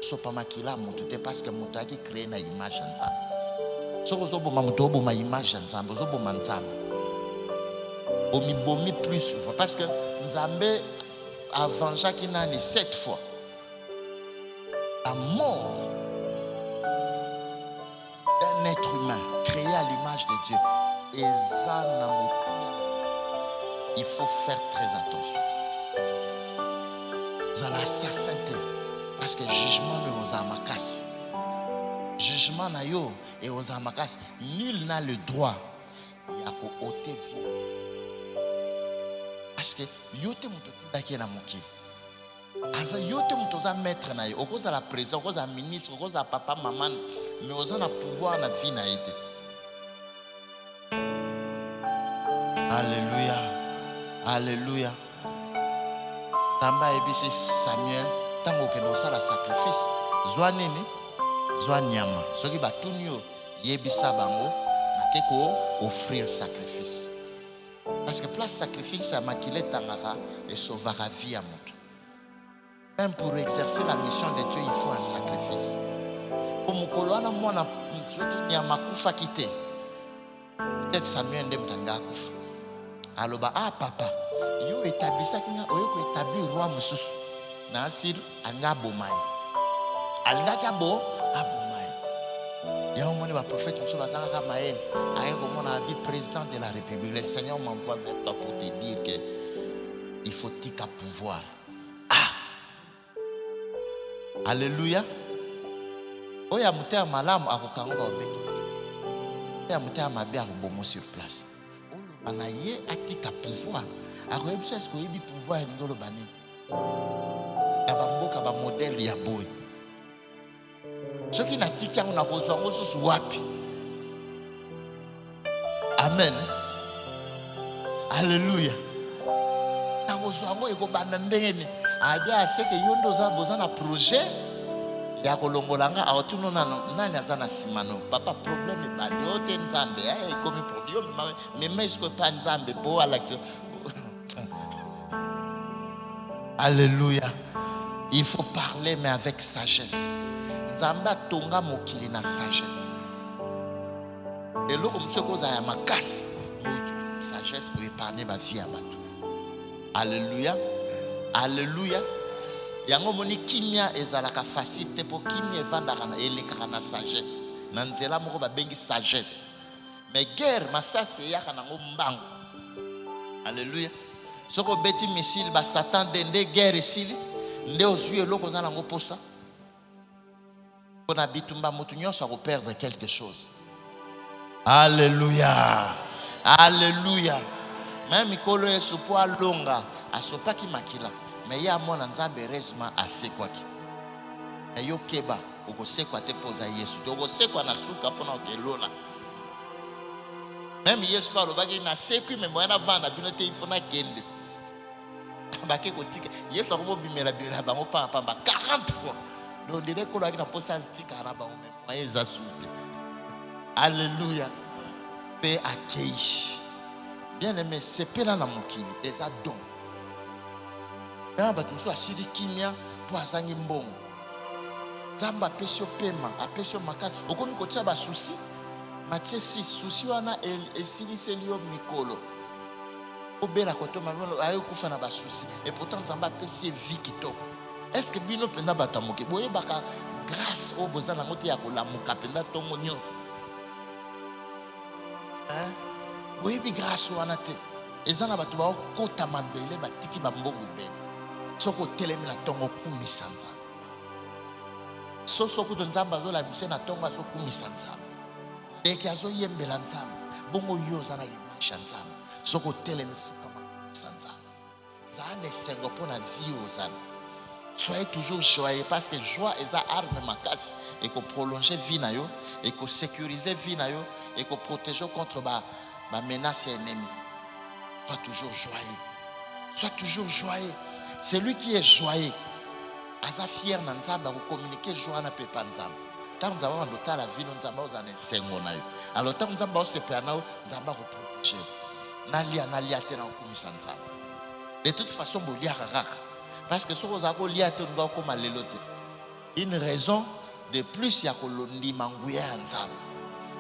Sopa makila moto te parce que moto a qui créé na image nzamba. Soko zobo mamuto bo ma image nzambe zobo manzambe bomi plus parce que nzambe avant Jacques nani 7 fois la mort d'un être humain créé à l'image de Dieu et ça il faut faire très attention. Vous allez assassiner parce que jugement ne vous a ma casse. Jugement na yo et aux amakas, nul n'a le droit ya ko ôter vie. Parce que yote muto tindaki na mokili. Asa yote muto za maître na yo, okoza la président, okoza ministre, okoza papa maman, mais oza na pouvoir na vie na été. Alléluia. Alléluia. Tamba ebisi Samuel, tango ke no sala sacrifice, zwa nini? Zwa nyama soki batunyo yebisa bango nakeko offrir sacrifice parce que place sacrifice à makile tangaka et sauvera vie à moto. Même pour exercer la mission de Dieu il faut un sacrifice. Pour mukolo ana mwana soki nyama kufa kite peut-être Samuel ndem tanga kufa aloba papa yo établissa kinga oyeko établir roi mususu na asir anga bomai alinga kabo abomai ya omoni ba prophète muso bazanga ka mael aye komona abi président de la République. Le Seigneur m'envoie vers toi pour te dire que il faut tika pouvoir Alléluia. Oya mutea malamu akokangoka obeto. Oya mutea mabe akobomo sur place. Oloba na ye atika pouvoir. Akoyebisa est-ce koyebi pouvoir ngolo bani. Ya bamboka ba modèle ya boy. Soki na tiki yango na kozwa ngo susu wapi. Amen. Alléluia. Na kozwa ngo ekobanda ndenge abia seke yondo za bozana projet ya kolongolanga awatuno nani azana simano papa problème bandi ote nzambe komi problème mais est-ce que pas nzambe po ala. Alléluia. Il faut parler mais avec sagesse. Nzamba tonga mokili na sagesse. Et là comme ce cause ya makasi, pour utiliser sagesse pour épargner ma vie à bato. Alléluia. Alléluia. Yango moni kimia ezalaka facilité pour kimia evandaka na elekaka na sagesse. Na nzela moko ba bengi sagesse. Mais guerre masasi yaka nango mbango. Alléluia. Soko beti missile ba Satan dende guerre esili nde ozwi eloko za nango posa. Pona bitumba mutu nyonso ako perdre quelque chose. Alléluia. Alléluia. Même mikolo yesu po alonga asopaki makila mais ya mona nzambe rezma asekwaki. Ayo keba ukosekwa te poza yesu. Ukosekwa na suka pona okelola. Même yesu pa lobaki na sekwi mais moyana vanda bino te ifona kende. Bake kotika yesu akobo bimela bango pamba 40 fois. Donc dès que l'on a posé stika na bango mais moyen za soute. Alléluia. Paix accueilli. Bien aimé, c'est pena na mokili, des adons. Namba tumso asiri kimia po azangi mbongo. Zamba pesio pema, apesio makati. Okomi kotia ba souci. Matie 6 souci wana esili selio mikolo. Obela koto mamelo ayo kufa na ba souci. Et pourtant zamba pesi vie kitoko. Est-ce que bino penda batamoke? Boye baka grâce au bozana ngoti ya kolamuka penda tongo nyo. Hein? Oui, bi grâce wana te. Ezana batu ba kota mabele batiki ba mbongo bele. Soko telemi na tongo kumi sanza. Soko to nzamba zo la bise na tongo so kumi sanza. Deke azo yembela nzamba. Bongo yo zana imasha nzamba. Soko telemi fuka ma sanza. Zane sengo pona vie ozana. Soyez toujours joyeux parce que joie est la arme makasi et qu'on prolonger vie na yo et qu'on sécuriser vie na yo et qu'on protéger contre ba menace ennemi. Sois toujours joyeux. Sois toujours joyeux. Celui qui est joyeux, aza fier na nzamba ko communiquer joie na pepa nzamba. Tant nzamba ndota la vie nzamba ozane sengo na yo. Alors tant nzamba osepa na yo nzamba ko protéger. Nalia te na okumisa nzamba. De toute façon bolia rara. Parce que ce que vous avez comme une raison de plus, il y a kolondi manguya ensemble.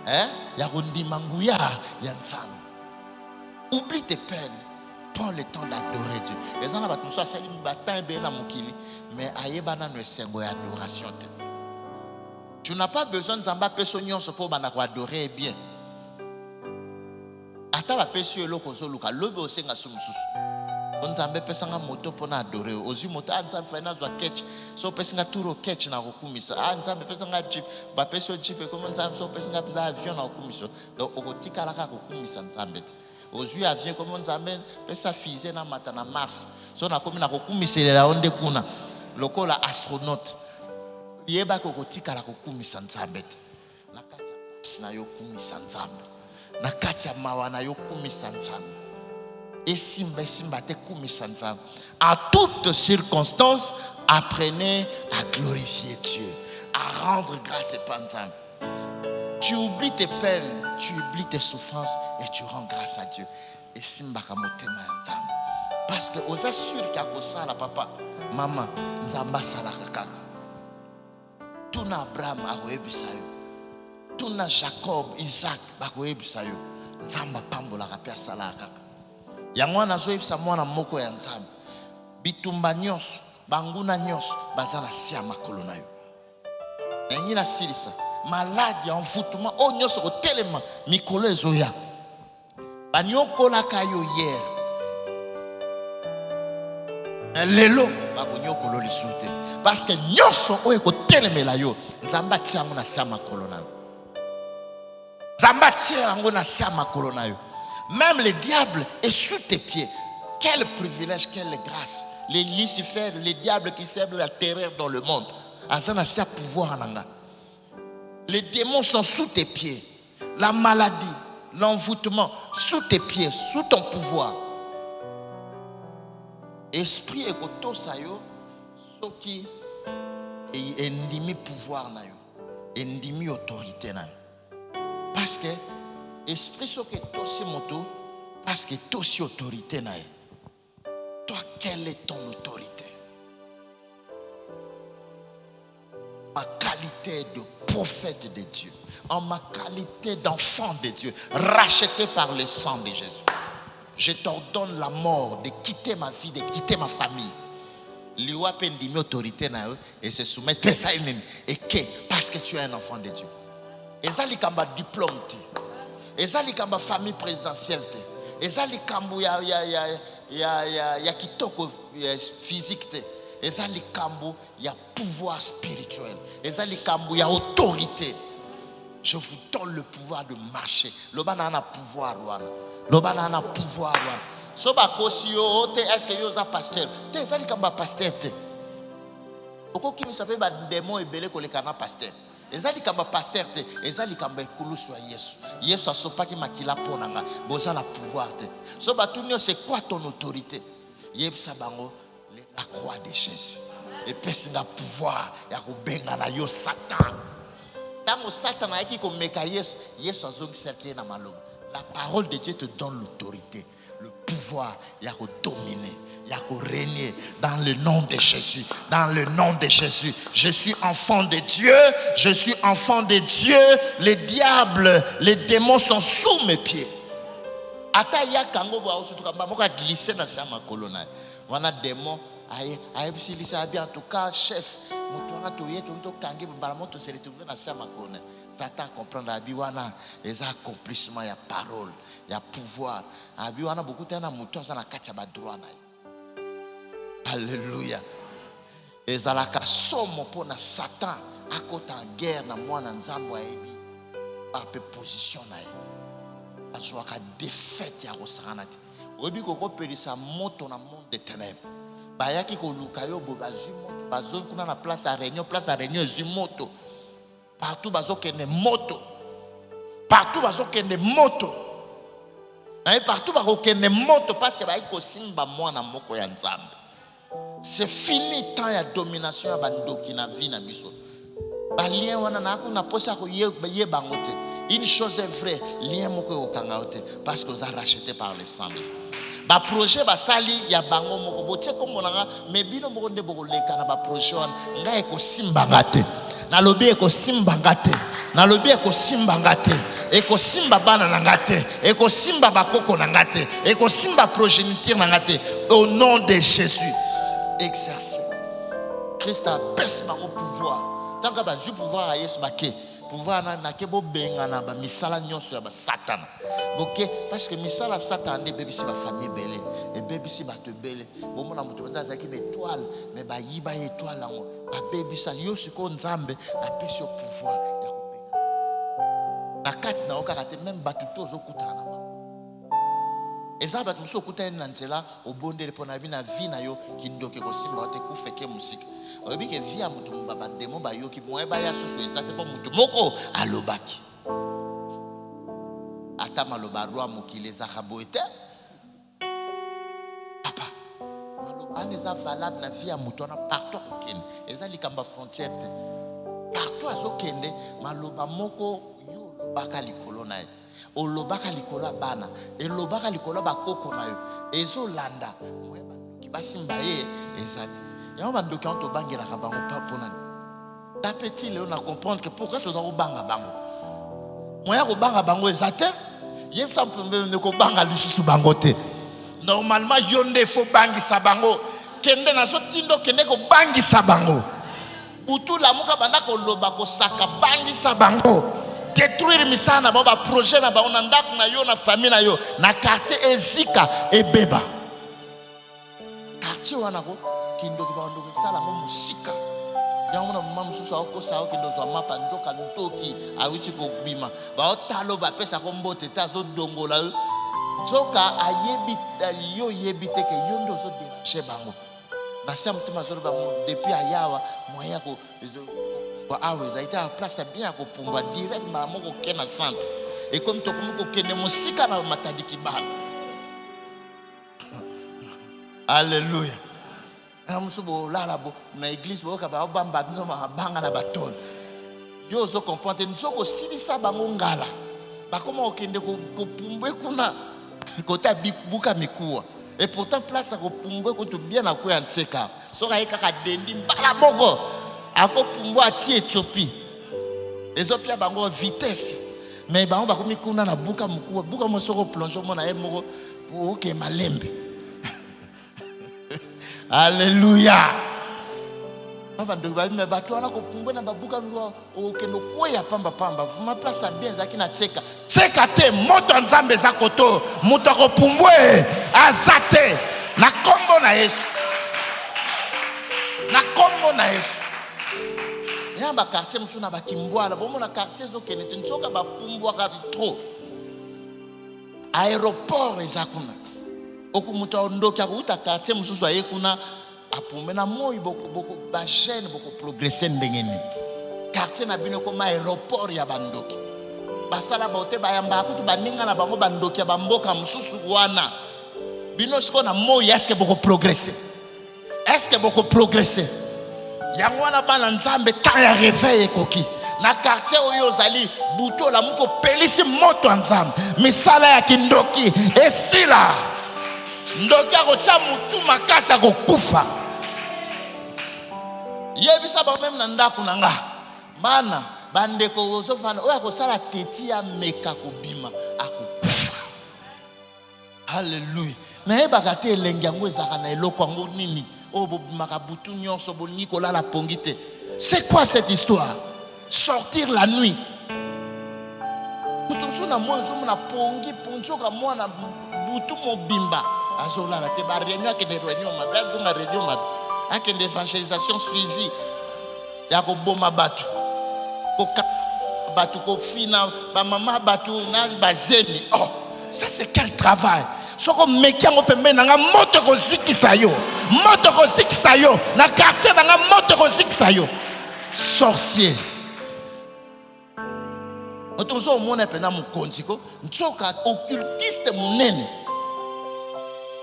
Hein? Il y a kolondi manguya ensemble. Oublie tes peines. Prends le temps d'adorer Dieu. Les gens ont ça c'est une bataille bien à mokili, mais ayebana ne sengo adoration. Tu n'as pas besoin de zamba pesonyon so pour bana adorer bien. Ata ba peso eloko zo luka lobe osenga sumususu. Nzambe pesanga moto pona adorer ozi moto nzambe fana zwa catch so pesanga turo catch na kokumisa nzambe pesanga jeep ba peso jeep comme nzambe so pesanga nda avion na kokumisa donc okotika la ka kokumisa nzambe ozwi avion comme nzambe pesa fusée na mata na Mars so na komi na kokumiselela onde kuna lokola astronaute yeba kokotika la kokumisa nzambe na kati ya na yo kumisa nzambe na kati ya mawana yo kumisa nzambe. Et simba te kumisa nzambe. À toutes circonstances, apprenez à glorifier Dieu, à rendre grâce et pas nzambe. Tu oublies tes peines, tu oublies tes souffrances et tu rends grâce à Dieu. Et simba kamotema nzambe. Parce que aux assure qu'il y a ça la papa, maman, nzamba sala kaka. Tuna Abraham a koyebisa yo. Tuna Jacob, Isaac ba koyebisa yo. Nzamba pambola kapia sala kaka. Yango nazoyebisa mwana moko ya nzambe bitumba nyonso banguna nyonso bazala sia makolo na yo nengi na silisa maladi envoûtement o nyonso kotelema mikolo ezoya banyokolaka yo hier Mais lelo bakonyo kolo lisulte parce que nyonso oyo ko telemela yo nzamba tiango na sama kolona yo. Nzamba tiango na sama kolona yo. Même le diable est sous tes pieds. Quel privilège, quelle grâce. Les Lucifer, les diables qui sèment la terreur dans le monde. Azana sa pouvoir nanga. Les démons sont sous tes pieds. La maladie, l'envoûtement, sous tes pieds, sous ton pouvoir. Esprit et koto sayo, ce qui est endimi pouvoir na yo, endimi autorité na yo. Parce que esprit ce qui est aussi moto, parce que toi aussi autorité na yo. Toi, quelle est ton autorité? Ma qualité de prophète de Dieu, en ma qualité d'enfant de Dieu, racheté par le sang de Jésus. Je t'ordonne la mort, de quitter ma vie, de quitter ma famille. Liwa pendimi autorité na yo et se soumettre et que parce que tu es un enfant de Dieu. Et ça likamba diplôme te. Et ça likamba famille présidentielle te. Et ça likambo ya kitoko physique te. Et ça likambo ya pouvoir spirituel. Et ça likambo ya autorité. Je vous donne le pouvoir de marcher. Lobana na pouvoir wana. Lobana na pouvoir wana. Soba kosi yo te est-ce que yo za pasteur? Te ça likamba pasteur te. Oko kimi sape ba démon ebele ko lekana pasteur. Ezali kamba pasteur te, ezali kamba ekulusu ya Yesu. Yesu asopaki makila ponanga, boza la pouvoir te. So batunyo c'est quoi ton autorité? Yebsa bango la croix de Jésus. Et pesinga pouvoir ya kubenga na yo Satan. Tango Satan a ko meka Yesu, Yesu azongi serki na maloba. La parole de Dieu te donne l'autorité, le pouvoir ya ko dominer. Il y a régner dans le nom de Jésus. Dans le nom de Jésus. Je suis enfant de Dieu. Je suis enfant de Dieu. Les diables, les démons sont sous mes pieds. Ata ya kango ba osu tukamba moka glisser na sama kolona. Wana démon aye bisilisa bien en tout cas chef. Mutona to yeto to kangi mbala moto se retrouver na sama kolona. Satan comprend la biwana les accomplissements ya parole, ya pouvoir. Abiwana beaucoup tena muto sana kacha ba droit na. Alléluia. Ezalaka somo pona Satan akota en guerre na mwana nzambo ayebi par position na ye. Azwaka défaite ya kosana te. Oyebi koko pelisa moto na monde des ténèbres. Bayaki ko luka yo bo bazwi moto bazon kuna na place à réunion ezwi moto. Partout bazokende moto. Partout bazokende moto. Et partout bazokende moto parce que bayi ko simba mwana moko ya nzambe. C'est fini tant ya domination ya bandoki na vie na biso. Ba lien wana na ko na posa ko ye bangote. Une chose est vraie, lien moko okanga ote parce que vous avez racheté par le sang. Ba projet ba sali ya bango moko botie ko monanga me bino moko nde boko leka na ba projet wana ngai ko simba ngate. Na lobi ko simba ngate. Na lobi ko simba ngate. Eko simba bana na ngate. Eko simba bakoko na ngate. Eko simba progéniture na ngate au nom de Jésus. Exercer. Christ a baissé mon pouvoir. Tant que je pouvoir à Yesu baké, pouvoir na kebo benga na ba misala nyonso ya ba Satan. OK, parce que misala Satan de bébé si ba famille belé et bébé si ba te belé. Bon mona mutu banza zaki une étoile mais ba yiba étoile lango. Ba bébé sa yo siko nzambe a pesi au pouvoir ya ko benga. Na kati na okaka te même batuto zokutana na. Eza bat muso kuta na nzela obondele pona bina vie na yo kindoke ko simba te kufeke musika. Oyebi ke vie ya mutu mbaba demo ba yo ki moye ba ya susu eza te po mutu moko alobaki. Ata maloba roi mokile za kaboete. Papa. Maloba eza valable na vie ya mutu na partout okende. Eza likamba frontière te. Partout azokende maloba moko yo lobaka likolo na ye. Olobaka likolo bana elobaka likolo bakoko na yo ezolanda moye bandoki basimba ye ezati ya bandoki on to bangela ka bango pa pona ta petit le on a comprendre que pourquoi tu zo banga bango moya ko banga bango ezate ye simplement ne ko banga lisusu bango te normalement yonde fo bangi sa bango kende na so tindo kende ko bangi sa bango butu la muka banda ko loba ko saka bangi sa bango détruire misana ba projet na ba on ndako na yo na famille na yo na quartier ezika et beba quartier wana ko kindoki ba ndoki sala ngo musika yango na mama mususu akosa okendo zwa mapa ndoka ntoki awiti ko bima ba otalo ba pesa ko mbote ta zo dongola zoka ayebi yo yebite ke yondo zo déranger bango na samtu mazoro bango depuis ayawa moya ko awe za ita place bien ko pumba direct ma moko kena centre et comme to ko kene musika na matadiki bala. Alléluia. Amusubo la bo na église bo ka ba bamba no ma banga na batol. Yo zo comprendre nzoko silisa bango ngala. Ba koma okende ko pumbwe kuna kota buka mikuwa. Et pourtant place ko pumbwe ko to bien na ko ya ntseka. So ka eka dendi mbala moko. Ako pumbwe ati Ethiopie. Ezopia bango vitesse. Mais bango ba komi kuna na buka mikuwa. Buka mo soko plongeon mo na e moko pour que malembe. Alléluia. Baba ndo ba me bato ana ko pumbwe na babuka ngo okendo koya pamba pamba vuma place bien zaki na tseka tseka te moto nzambe za koto muto ko pumbwe azate na kombo na Yesu yamba quartier musuna bakimbwala bomo na quartier zo kenete nsoka ba pumbwa ka trop aéroport ezakuna okumuta ondoki akuta quartier mususu ayekuna apumena moi boko ba jeune boko progresser ndengeni quartier na bino ko ma aéroport ya bandoki basala baote bayamba akutu baninga na bango bandoki ya bamboka mususu wana bino siko na moi est-ce que boko progresser yango wana bana nzambe ta ya réveil koki na quartier oyo zali buto la muko pelisi moto nzambe misala ya kindoki esila ndoki akotia mutu makasa kokufa yebisa ba même na ndako nanga bana bandeko ozofana oya kosala teti ya meka kobima akokufa. Alléluia. Na yebaka te elengi yango ezaka na eloko yango nini o bobimaka butu nyonso bolingi kolala pongi te. C'est quoi cette histoire? Sortir la nuit mutu na mwanzo muna pongi ponjoka mwana butu mobimba azolala te ba réunion ke de réunion mabe azonga réunion mabe ake de évangélisation suivie ya ko boma batu ko batu ko fina ba mama batu na bazemi. Oh, ça c'est quel travail. Soko mekiango pembe nanga moto ko zikisa yo na quartier nanga moto ko zikisa yo sorcier. Otomso omona pena mukonzi ko nzoka occultiste munene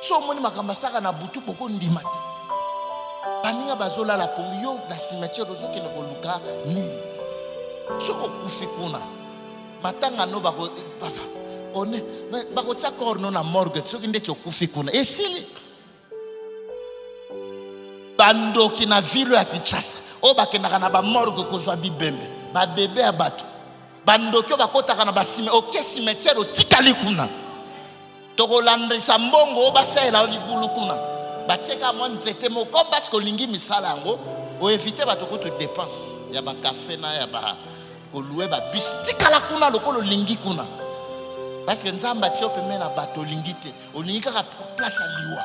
so moni makambasaka na butu boko ndimate baninga bazola la pongi yo na cimetière ozoke na koluka nini soko kufi kuna matanga no bako baba one bako tsa korno na morgue soki ndetse okufi kuna esili bandoki na ville ya Kinshasa o bakendaka na ba morgue kozwa bibembe ba bébé ya bato bandoki bakotaka na basime oke cimetière otikali kuna tokolandisa mbongo basela libulu kuna bateka mwa nzete moko parce que olingi misala yango oevite bato kutu dépense ya ba café na ya ba koluwe ba bus tikala kuna lokolo lingi kuna parce que nzamba tio peme na bato lingi te olingi kaka place liwa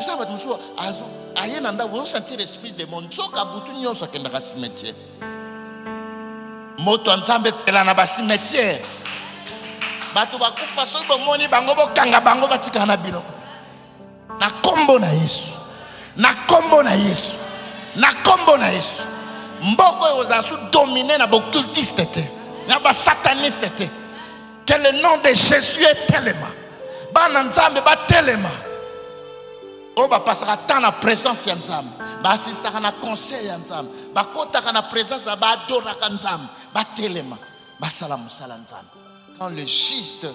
ça va toujours azo ayena nda vous sentir l'esprit de mon nzoka butu nyonso akendaka cimetière moto nzambe pela na ba cimetière bato bakufa so bomoni bango bokanga bango batika na biloko na kombo na Yesu mboko ozasu dominer na boccultiste te na ba sataniste te que le nom de Jésus est tellement bana nzambe ba telema o ba pasaka tant na présence ya nzambe ba assistaka na conseil ya nzambe ba kotaka na présence ba adoraka nzambe ba telema ba sala musala nzambe. Quand le juste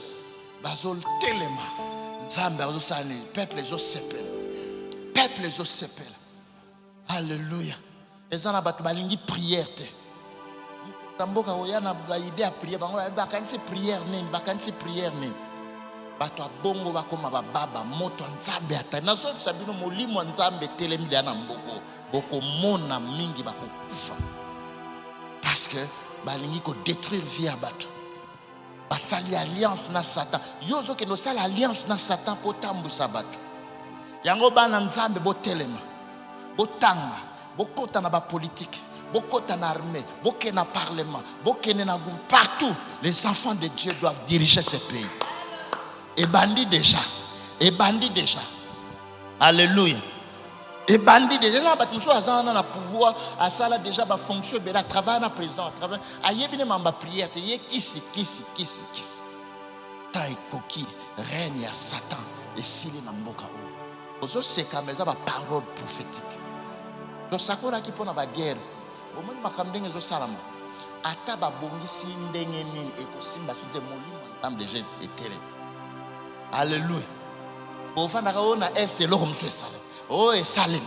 bazol telema nzambe azosani peuple ezo sepela. Alléluia. Ezana batu balingi prière te tamboka oyana ba idée à prière bango ba kanisi prière nini bato abongo bakoma bababa moto nzambe ata nazo sabino molimo nzambe telemi na mboko boko mona mingi bakokufa parce que balingi ko détruire vie ya bato basali alliance na Satan yozo ke no sala alliance na Satan po tambusa bato Yango bana nzambe botelema. Botanga. Bokota na ba politique. Bokota na armée. Boke na parlement. Boke na gouvernement. Partout, les enfants de Dieu doivent diriger ce pays. Et bandit déjà. Et bandit déjà. Alléluia. Et bandit déjà. Nous sommes dans le pouvoir. À ça là déjà, bah fonction. Bah travail na président. Travail. Aïe bien mamba prière. Aïe kisi. Tai koki règne à Satan et s'il est dans mboka. Ozo c'est comme ça ba parole prophétique. Donc ça qu'on a qui pour la guerre. Au moment makamdenge zo salama. Ata ba bongisi ndenge nini et ko simba sur des molimo ensemble déjà étéré. Alléluia. Pour faire na est et l'homme se salé. Oh et salem.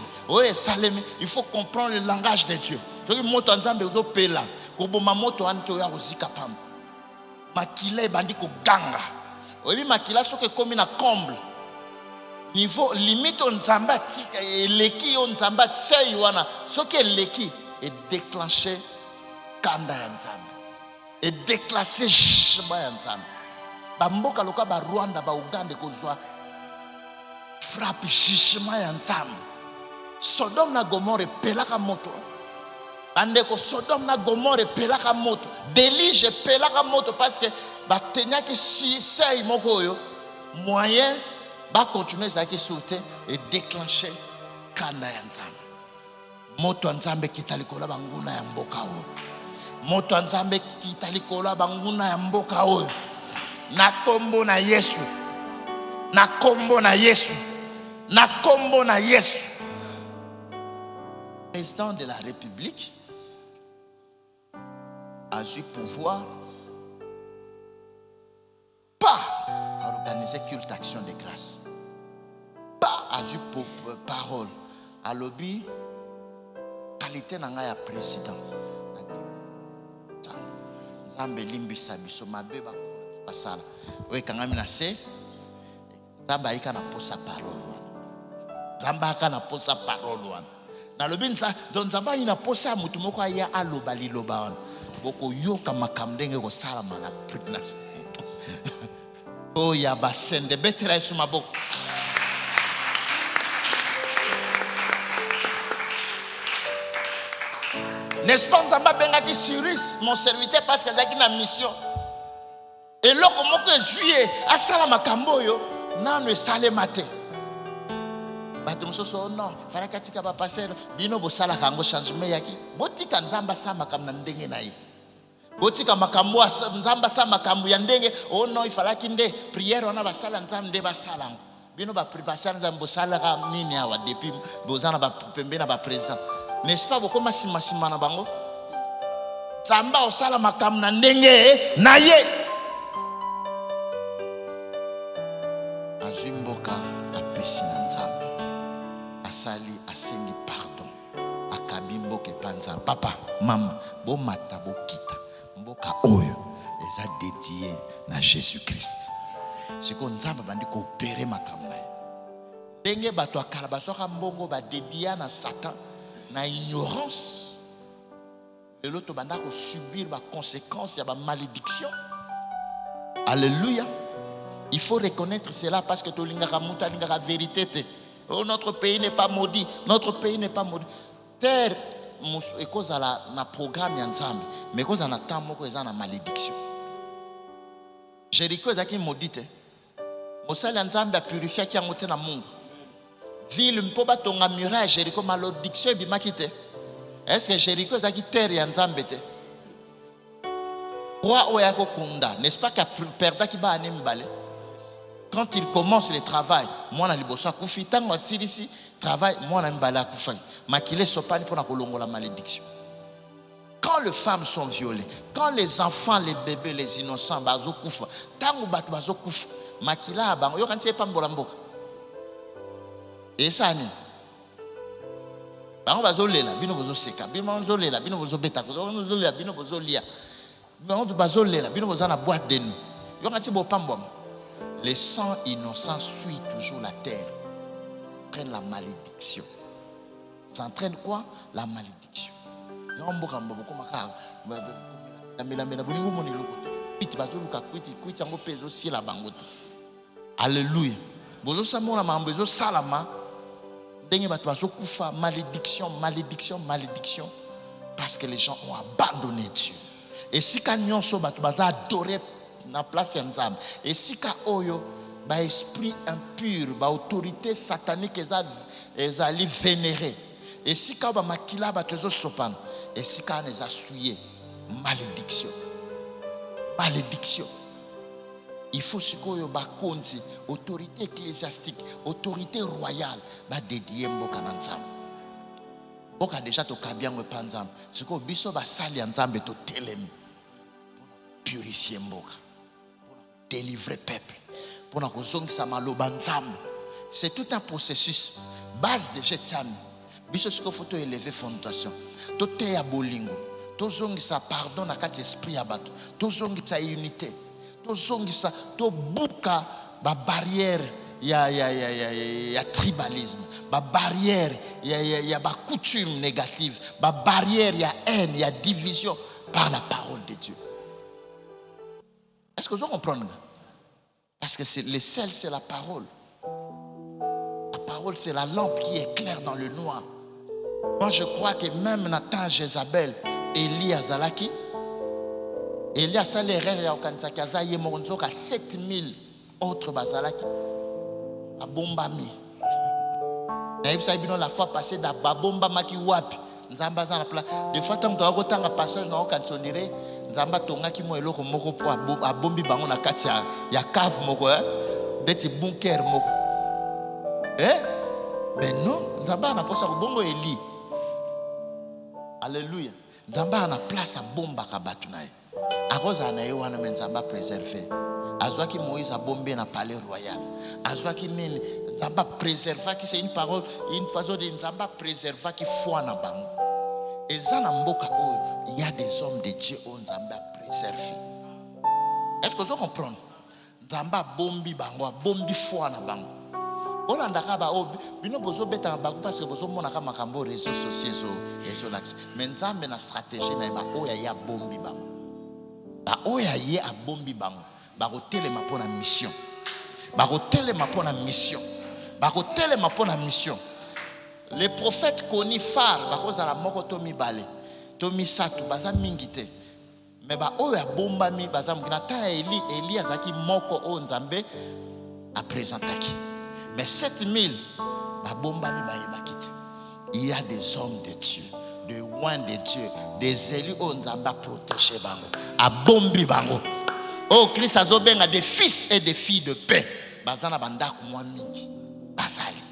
Il faut comprendre le langage de Dieu. Donc moto ensemble zo pela. Ko boma moto anto ya osika pam. Makila bandi ko ganga. Oyebi makila soke komi na comble. Niveau limite on nzamba tika leki on nzamba sei wana soke leki et déclencher kanda ya nzamba. Et déclencher shba ya nzamba. Ba mboka loka ba Rwanda ba Uganda kozwa frappe shishima ya nzamba. Sodome na Gomorrhe pelaka moto. Andeko Sodome na Gomorrhe pelaka moto. Délige pelaka moto parce que ba tenya ki si sei moko yo moyen ba continuer ça qui sauter et déclencher kana ya nzambe. Moto nzambe kitalikola banguna ya mboka o. Moto nzambe kitalikola banguna ya mboka o. Na kombo na Yesu. Na kombo na Yesu. Na kombo na Yesu. Président de la République a eu pouvoir pas à organiser culte action de grâce. Pas à eu parole. À lobby, qualité n'a pas président. Nzambe limbi sabiso mabeba basala. Oui, quand on a fait, Nzambe aika na posa parole. Nzambe aika na posa parole. Na lobby nza donc Nzambe ina posa mutu moko aya aloba liloba wana. Boko yoka makamdenge ko sala mala pritnas. Oh ya basende betra suma boko. N'est-ce pas Nzamba bengaki Cyrus mon serviteur parce que zaki na mission. Et loko moko juillet asala makambo yo nanu sale matin. Bato mososo non fala katika ba passer bino bo sala kango changement yaki. Botika Nzamba sa makamna ndenge na ye. Botika makambo Nzamba sa makambo ya ndenge oh non il fallait kinde prière on a basala Nzambe basala. Bino ba préparer Nzambe bosala ka nini awa depuis bozana ba pembe na ba président. N'est-ce pas beaucoup masima na bango? Nzamba osala makambo na ndenge na ye. Azimboka apesi na Nzambe. Asali asengi pardon. Akabimbo ke panza papa mama bo mata bo kita. Mboka oyo eza dédié na Jésus-Christ. C'est qu'on Nzamba bandi ko opérer makambo na ye. Ndenge bato akala basoka mbongo ba dédié na Satan. Na ignorance et l'autre banda ko subir ba conséquences ya ba malédiction. Alléluia. Il faut reconnaître cela parce que to lingaka muta lingaka vérité te. Oh, notre pays n'est pas maudit. Notre pays n'est pas maudit. Terre et cause à la programme ya Nzambe mais cause à na temps moko eza na malédiction. Jéricho ezaki maudite. Mosala Nzambe a purifié ki yango te na mungu. Ville mpoba tonga muraille Jéricho malédiction bimakite. Est-ce que Jéricho ezaki terre ya Nzambe te? Roi oyako kunda, n'est-ce pas qu'a perda ki ba animbale? Quand il commence le travail, moi na liboso akufi tango silisi travail moi na mbala akufai. Makile sopani pour na kolongo la malédiction. Quand les femmes sont violées, quand les enfants, les bébés, les innocents bazo kufa, tango batu bazo kufa, makila abango yo kanse pa mbola mboka. Et ça ni. Bango bazo lela, bino bazo seka, bino bazo lela, bino bazo beta, bazo lela, bino bazo lia. Bango bazo lela, bino bazo na boîte de nuit. Yo kanse bo pambom. Les sangs innocents suivent toujours la terre. Ça entraîne la malédiction. Ça entraîne quoi? La malédiction. Alléluia. Bozo samona mambezo salama Malédiction, malédiction, malédiction. Parce que les gens ont abandonné Dieu. Et si quand nous sommes adorés dans la place de Nzambe, et si quand oyo ba esprit impur, ba autorité satanique les allaient vénérer, et si quand ba makila ba tezo sopan, et si quand les a souillé, malédiction, malédiction. Il faut ce que ba konzi, autorité ecclésiastique, autorité royale, ba dédier mboka na Nzambe. Boka déjà to kabiango panzam, ce que biso ba sali Nzambe to telemi, purifier mboka. Délivrer peuple pour nous zongisa maloba Nzambe. C'est tout un processus base de jetsami biso siko faut élever fondation to te ya bolingo to zongisa pardon na kati esprit ya bato to zongisa unité to zongisa to buka ba barrière ya tribalisme ba barrière ya ba coutume négative ba barrière ya haine ya division par la parole de Dieu. Est-ce que vous comprenez? Parce que le sel, c'est la parole. La parole, c'est la lampe qui éclaire dans le noir. Moi, je crois que même Nathan, Jézabel, Élie Azalaki, Élie a salé et Okansaki, Azaye Moronzoka, 7000 autres Bazalaki, à Bombami. La fois passée, dans Babombamaki Wapi. Des fois, tu as un passage dans le Nire, Nzamba tongaki mo eloko moko po abombi bango na kati ya cave moko deti bunker moko. Mais non, Nzamba na posa ko bongo Eli. Alléluia. Nzamba na place a bomba ka batu na ye. Akoza na ye wana men Nzamba préserver. Azwaki Moïse a bombé na palais royal. Azwaki nini Nzamba préserver qui c'est une parole, une façon de Nzamba préserver qui foi na bango. Et ça il y a des hommes de Dieu où Nzamba préservé. Est-ce que vous comprenez? Nzamba bombi bango, bombi foi na bango. On a ndaka bino bozo beta bango parce que bozo mona kama kambo réseaux sociaux et l'axe. Mais Nzamba na stratégie na ba ya bombi bango. Ba oya ye a bombi bango. Ba ko telema pona mission. Ba ko telema pona mission. Ba ko telema pona mission. Les prophètes connus phares, bakoza la moko to mibale, to misatu baza mingite. Mais ba oya bomba mi baza mginata Eli azaki moko o Nzambe a présentaki. Mais 7000 ba bomba mi ba yebakite. Il y a des hommes de Dieu, des oins de Dieu, des élus o Nzambe a protégé bango, a bombi bango. Oh Christ azobenga des fils et des filles de paix. Bazana bandaku mwa mingi. Bazali.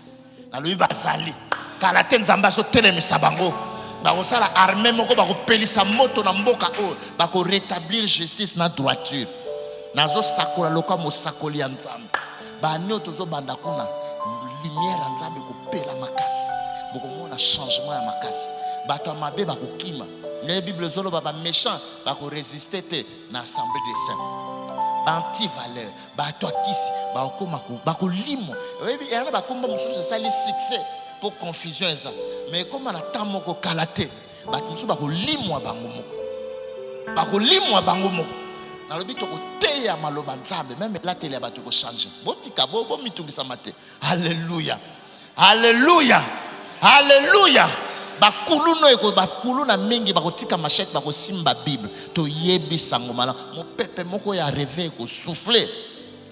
Na lui bazali. Kalate Nzamba so telemisa bango bako sala armée moko bako pelisa moto na mboka o bako rétablir justice na droiture nazo sakola loka mo sakoli ya Nzambe ba nyo tozo banda kuna lumière ya Nzambe ko pela makasi boko mona changement ya makasi bato mabe bako kima la Bible zolo baba méchant bako résister te na assemblée des saints anti valeur bato akisi bako limo yana bakomba mususu sali succès pour confusion ça. Mais comme on a tant moko kalaté, batumsu bako limwa bango moko. Bako limwa bango moko. Na lobi to ko teya maloba Nzambe même la télé ba to ko changer. Botika bo mitungisa mate. Alléluia. Alléluia. Alléluia. Bakulu no eko bakulu na mingi bako tika machette bako simba Bible. To yebi sango mala. Mo pepe moko ya réveil ko souffler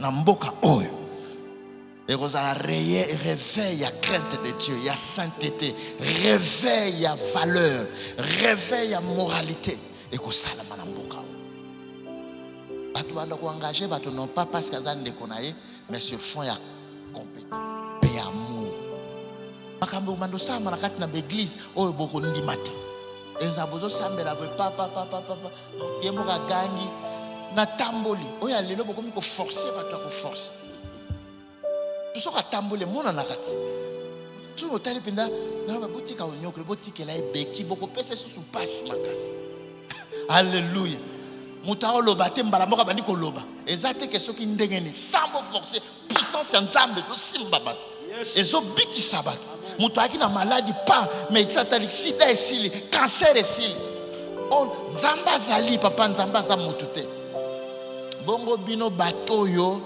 na mboka oyo. Et vous avez réveil à crainte de Dieu, il y a sainteté, réveil à valeur, réveil à moralité. Et que ça la manamboka. Batu bando ko engagé, batu non pas parce qu'ils ont déconné, mais sur fond il y a compétence, paix, amour. Makambo mando sama na kati na l'église, oyo boko ndimate. Ezabozo sambela ko papa. Yemo ka gangi na tamboli. Oya lelo boko mi ko forcer batu ko forcer. Tu sais que tambole mona nakati. Tu me tali pinda na ba botika onyokre botika la ebeki boko pesa susu passe makasi. Alléluia. Mutao loba te mbala moka bandi ko loba. Ezate ke soki ndengeni sambo forcer puissance ya Nzambe to simba ba. Ezo biki sabat. Muto aki na maladie pas mais tsatali sida esili, cancer esili. On Nzamba zali papa Nzamba za mutute. Bongo bino batoyo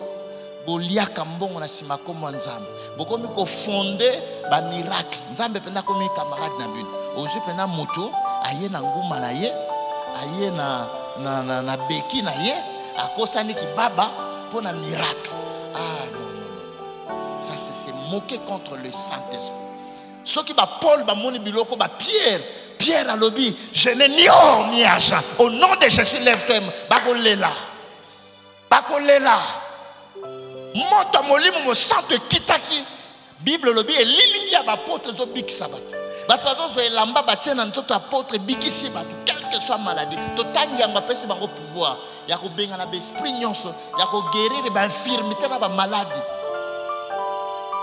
boliaka mbongo na sima komo nzambe bokomi ko fonder ba miracle nzambe penda komi camarade na bino ozu penda mutu aye na nguma na ye aye na beki na ye akosani ki baba pour na miracle. Ah non. Ça c'est moquer contre le Saint-Esprit. Ce qui va Paul, va moni biloko, va Pierre à l'obi, je n'ai ni or ni argent. Au nom de Jésus, lève-toi. Bakolela. Monte molimo mo santo kitaki. Bible lobi et lilingi ba apôtre zo bikisa ba. Ba tozo zo elamba ba tiena ntoto apôtre bikisi ba quelle que soit maladie. To tangi nga pesi bango pouvoir. Ya ko benga na ba esprit nyonso, ya ko guérir ba infirmité na ba maladie.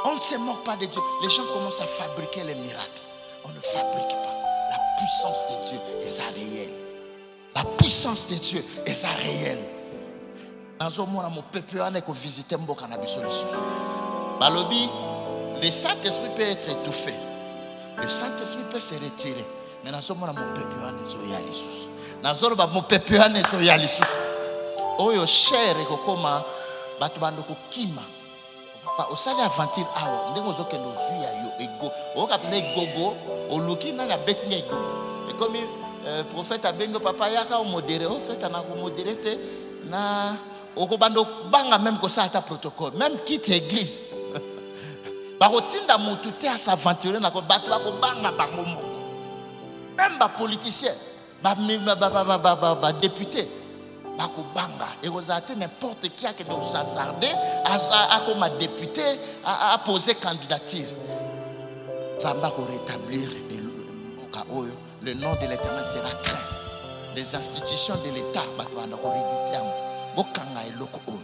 On ne se moque pas de Dieu. Les gens commencent à fabriquer les miracles. On ne fabrique pas. La puissance de Dieu est réelle. La puissance de Dieu est réelle. Dans un moment, mon peuple a visité Mboka na biso lisusu. Balobi, le Saint-Esprit peut être étouffé. Le Saint-Esprit peut se retirer. Mais dans un moment, mon peuple a nezoya lisusu. Dans un moment, mon peuple a nezoya lisusu. Oyo cher eko koma batu bandoko kima. Au salaire aventure awa ndenge ozokende ozwi ya yo ego okapena egogo oluki na beti na ego et comme prophète abengo papa yaka o modéré au fait na ko modéré te na okobando banga même ko ça ta protocole même quitte église ba rotinda mutu te à s'aventurer na ko batu ba ko banga bango moko même ba politicien ba député bakobanga et vous avez n'importe qui a que de s'hasarder à comme député à poser candidature. Zamba ko rétablir le nom de l'Éternel sera craint. Les institutions de l'État batwanda ko redouter bokanga eloko oyo.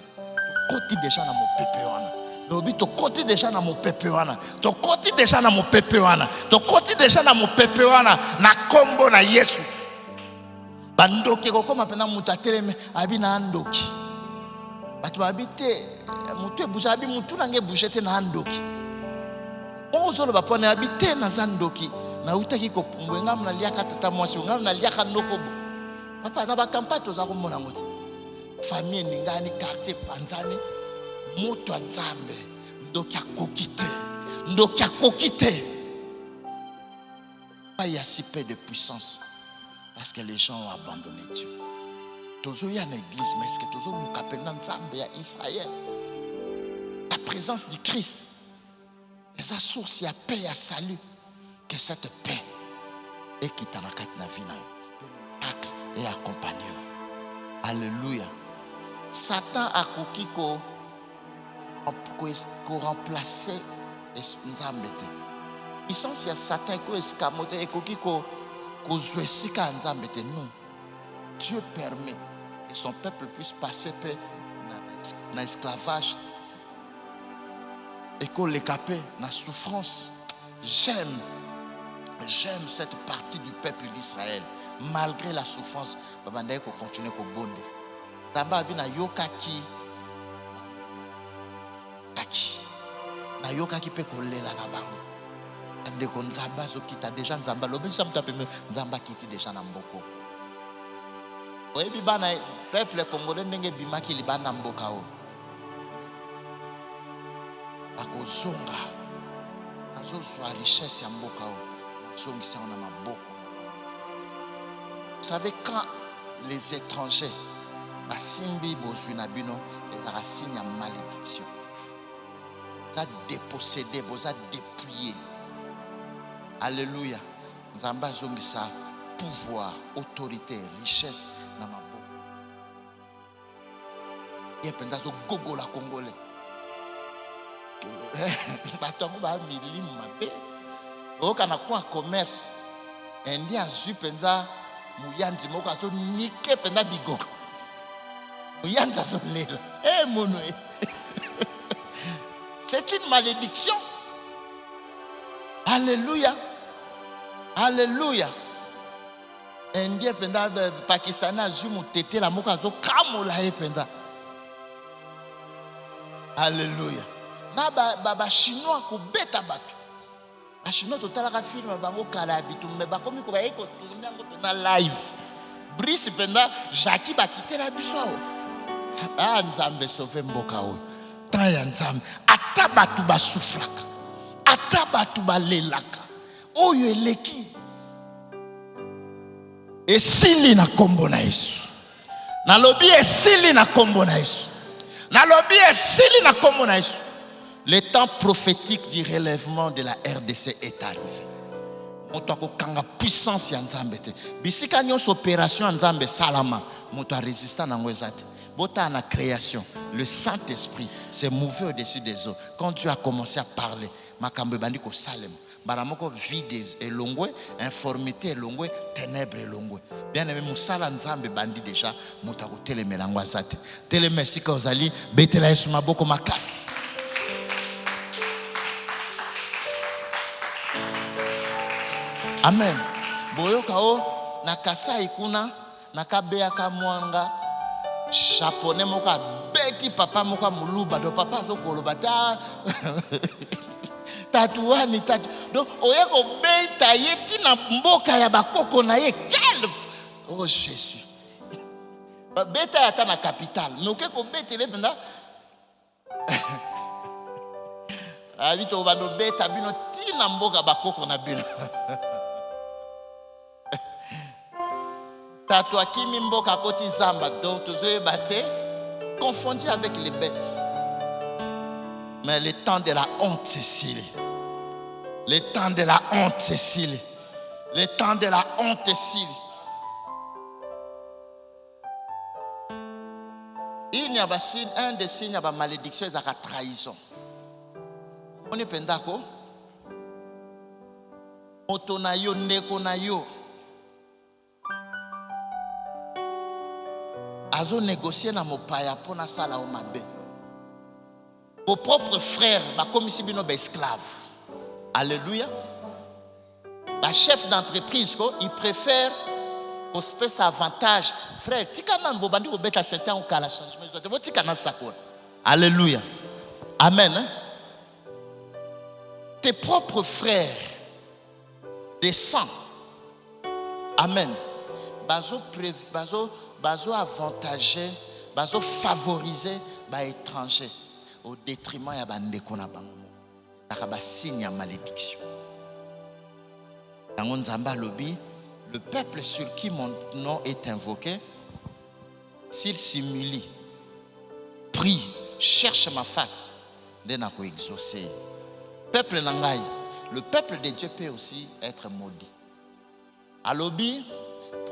Koti déjà na mon peuple wana. Lobi to koti déjà na mon peuple wana. To koti déjà na mon peuple wana. To koti déjà na mon peuple wana na kombo na Yesu. Bandoki kokoma pena mutu ateleme abi na andoki batu babite mutu ebuja abi mutu nange bujete na andoki ozolo bapone abite na zandoki na utaki ko pumbwe ngam na liaka tata mwasi ngam na liaka ndoko papa na bakampato za komona ngoti famille ningani quartier panzani mutu anzambe ndoki akokite pas y a si peu de puissance. Parce que les gens ont abandonné Dieu. Toujours il y a une église, mais est-ce que toujours nous capons dans Israël? La présence du Christ, les source, il y a paix, il y a salut. Que cette paix est qui t'a la vie et accompagné. Alléluia. Satan a coquille qu'on remplacer Nzambe. Puissance il y a Satan qui escamote et coquille non. Dieu permet que son peuple puisse passer dans l'esclavage et qu'on l'écape dans la souffrance. J'aime cette partie du peuple d'Israël. Malgré la souffrance, on continue à bonde. Zamba bina yokaki na yokaki pe kolela na bango. Ndeko nzamba zo kita déjà nzamba lobi samta pembe nzamba kiti déjà na mboko oyebi bana peuple congolais ndenge bimaki libana mboka o akozonga azozwa richesse ya mboka o azongisa na maboko. Vous savez quand les étrangers basimbi bozwi na bino ezaka signe ya malédiction. Ça dépossédé, boza dépouillé. Alléluia. Nzamba zongisa pouvoir, autorité, richesse dans ma boue. Et puis dans ce gogo la congolais. Batongo ba milim mabe. O kana kwa commerce. Endi azu penza muyanzi moko aso nike penda bigogo. Muyanza so lelo. Mono. C'est une malédiction. Alléluia. Alléluia. Indien penda Pakistanais azumu tete la moka zo kamola e penda. Alléluia. Na ba chinois ko beta batu. Ba chinois totala ka film bango kala bitu me ba komi ko ba eko tourner ngo na live. Brice penda Jackie ba quitter la biso. Ah nzambe sauver mboka o. temps ya nzambe ata batu basufraka ata batu balelaka oyo eleki esili na kombo na Yesu. Nalobi esili na kombo na Yesu. Nalobi esili na kombo na Yesu. Le temps prophétique du relèvement de la RDC est arrivé. Moto akokanga puissance ya nzambe te. Bisika nyonso opération ya nzambe salama, moto a résistant nango ezate. Bota na création, le Saint-Esprit s'est mouvé au-dessus des eaux. Quand Dieu a commencé à parler, makambe bandi ko salem. Baramoko vide elongwe, informité elongwe, ténèbres elongwe. Bien aimé musala nzambe bandi déjà, moto akotelemela ngo azate. Teleme sika ozali, betela Yesu maboko makasi. Amen. Boyoka o nakasa ikuna nakabeya ka mwanga japonais moka beti papa moka muluba do papa zo koloba ta tatouani tatu donc oyeko beta yeti na mboka ya bakoko na ye quel oh Jésus beta ya ta na capitale noke ko betele benda avito bando beta bino tina mboka bakoko na bino Tatou akimi mboka koti zamba donc tozoye bate confondu avec les bêtes. Mais le temps de la honte Cécile. Le temps de la honte Cécile. Le temps de la honte Cécile. Il y a un des signes de la malédiction, c'est la trahison. On est pendako. Motonayo nekonayo. Azo négocier na mopaya pona sala o mabe. Vos propres frères, comme si bino esclaves. Alléluia. Le chef d'entreprise, il préfère qu'on se fasse avantage. Frère, tika nan bobandi ko beta certain au kala changement. Tika nan sakona. Alléluia. Amen. Hein? Tes propres frères des sang. Amen. Bazo avantager, bazo favoriser ba étranger au détriment ya bandeko na bango. Takaba signe ya malédiction. Dans Nzamba lobi, le peuple sur qui mon nom est invoqué, s'il s'humilie, prie, cherche ma face, de na ko exaucer. Peuple nangai, le peuple de Dieu peut aussi être maudit. Alobi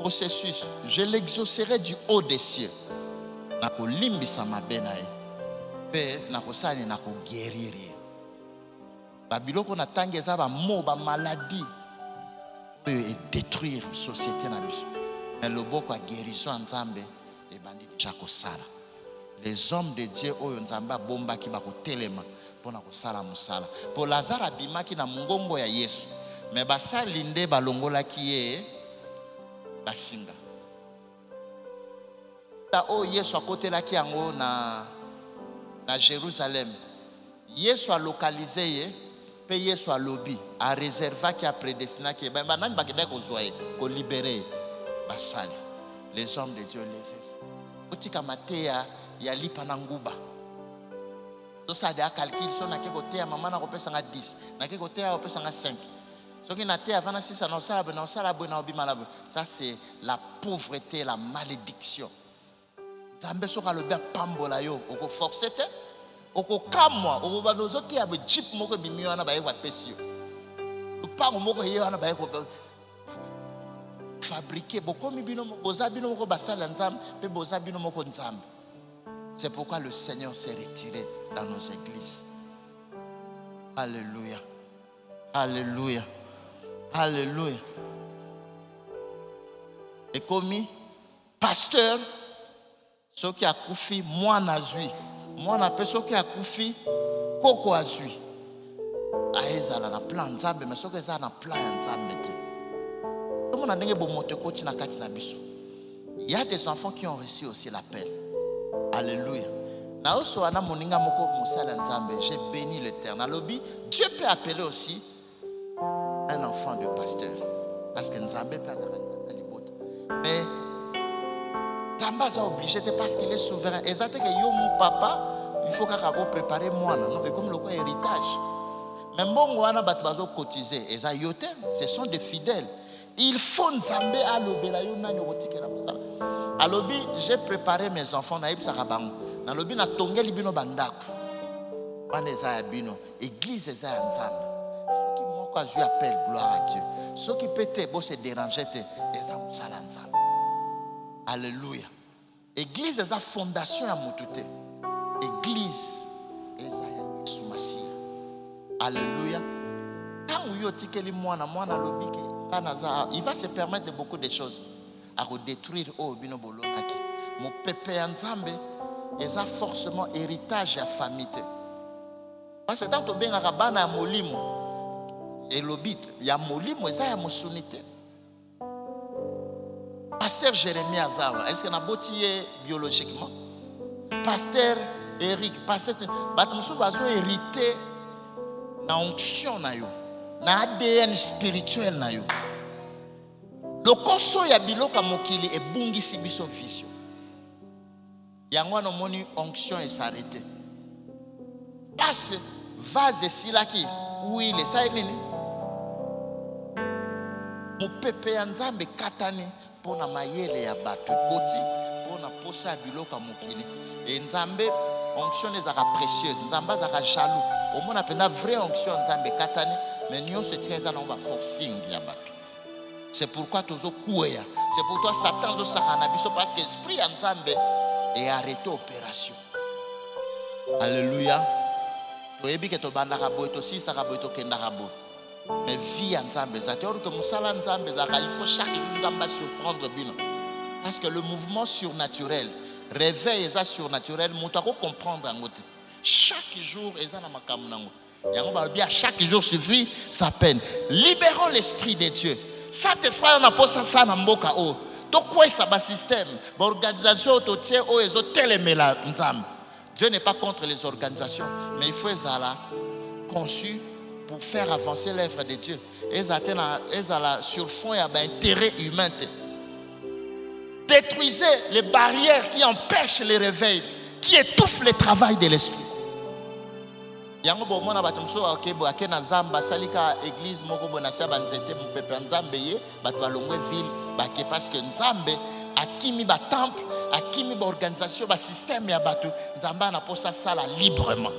processus, je l'exaucerai du haut des cieux. Nako limbisa mabenae. Pe nako sani nako guériri. Babiloko na tangeza ba mo ba maladie et détruire société na biso. Mais le boko a guérison nzambe et bandi déjà ko sala. Les hommes de Dieu oyo nzamba bomba ki bako telema pona ko sala musala. Pour Lazare abimaki na ngongo ya Yesu. Mais basali nde balongola ki ye basinga. Ta o Yesu akotelaki yango na Jérusalem. Yesu a localisé ye pe Yesu a lobi a réservé qui a prédestiné qui ba nani bakida ko zoye ko libérer basali. Les hommes de Dieu levé. Otika matea ya lipa na nguba. To ça de calcul so na ke kotea mama na ko pesa nga 10, na ke kotea ko pesa nga 5. Ça c'est la pauvreté, la malédiction. Zambe soka le bien pambola yo, oko forcer te, oko kamwa, oko banozote ya jeep moko bimio ana baye wa pesio. Upango moko ye ana baye ko fabriquer boko mibino moko zabino moko basala nzambe, pe bozabino moko nzambe. C'est pourquoi le Seigneur s'est retiré dans nos églises. Alléluia. Alléluia. Alléluia. Et commis, pasteur, ce qui a koufi, moi nazui. Moi n'a pas ce qui a koufi, koko azui. Aezala na plan nzambe, mais ce que ça na plan nzambe te. Comment on a bon monte koti na kati na biso. Il y a des enfants qui ont reçu aussi l'appel. Alléluia. Na oso ana moninga moko musala nzambe, j'ai béni l'Éternel. Dieu peut appeler aussi un enfant de pasteur. Parce que Nzambe pas à l'ibota. Mais Nzamba est obligé parce qu'il est souverain. Exactement que yo mon papa, il faut préparer moi. Non, mais comme le quoi héritage. Mais bon, on a battu cotiser. Et ça yote, ce sont des fidèles. Il faut nzambe à l'obéla yona nyotike la musala. À l'obi, j'ai préparé mes enfants naïb sarabango. Na lobi na tongeli bino bandako. Wana eza ya bino. Église eza ya nzambe. Ce qui moko azui appelle gloire à Dieu. Ce qui peut te bo se déranger te eza musala nzambe. Alléluia. Église eza fondation ya mutu te. Église eza ya Yesu Masia. Alléluia. Quand vous yotikeli mwana lobi ke il va se permettre de beaucoup de choses à redétruire au bino bolonaki. Mon pépé nzambe eza forcément héritage à famille. Parce que tant que bien rabana ya molimo et lobit ya molimo eza ya mosunité. Pasteur Jérémie Azawa, est-ce que na botié biologiquement? Pasteur Eric, pasteur batmusu bazo hérité na onction na yo. Na ADN spirituel na yo. Lokoso ya biloka mokili e bungisi biso vision. Yango no moni onction et s'arrêter. Parce vase silaki huile sa nini? Mo pepe ya nzambe katani pona mayele ya bato koti pona posa ya biloka mokili. Et nzambe onction ezaka précieuse, nzambe azaka jaloux. Au moins appena vraie onction nzambe katani. Mais nous sommes très dans la forcing. C'est pourquoi tu es coué. C'est pourquoi Satan est parce que l'esprit Nzambe est arrêté l'opération. Alléluia. Tu es bien que tu es aussi mais vie Nzambe. C'est-à-dire que il faut chaque jour Nzambe surprendre bien. Parce que le mouvement surnaturel, réveil est surnaturel, nous devons comprendre. Chaque jour est dans ma caméra. À chaque jour suffit sa peine. Libérons l'esprit de Dieu. Saint-Esprit, on a posé ça dans Mboka. Donc, quoi est-ce que système? L'organisation, Dieu n'est pas contre les organisations, mais il faut être conçu pour faire avancer l'œuvre de Dieu. Et sur fond, il y a un intérêt humain. Détruisez les barrières qui empêchent les réveils, qui étouffent le travail de l'esprit. Yango bo mona batumso akebo akena zamba salika église moko bona sa banzete mo pepe nzambe ye bato balongwe ville bake parce que nzambe akimi ba temple akimi ba organisation ba système ya bato nzamba na posa sala librement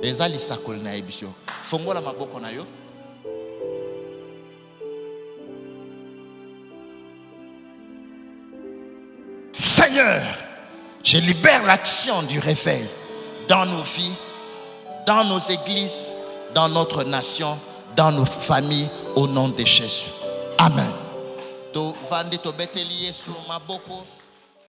ezali sakol na ebisio fongola maboko na yo. Seigneur, je libère l'action du réveil dans nos vies, dans nos églises, dans notre nation, dans nos familles, au nom de Jésus. Amen. To vandi to beteliye sur maboko.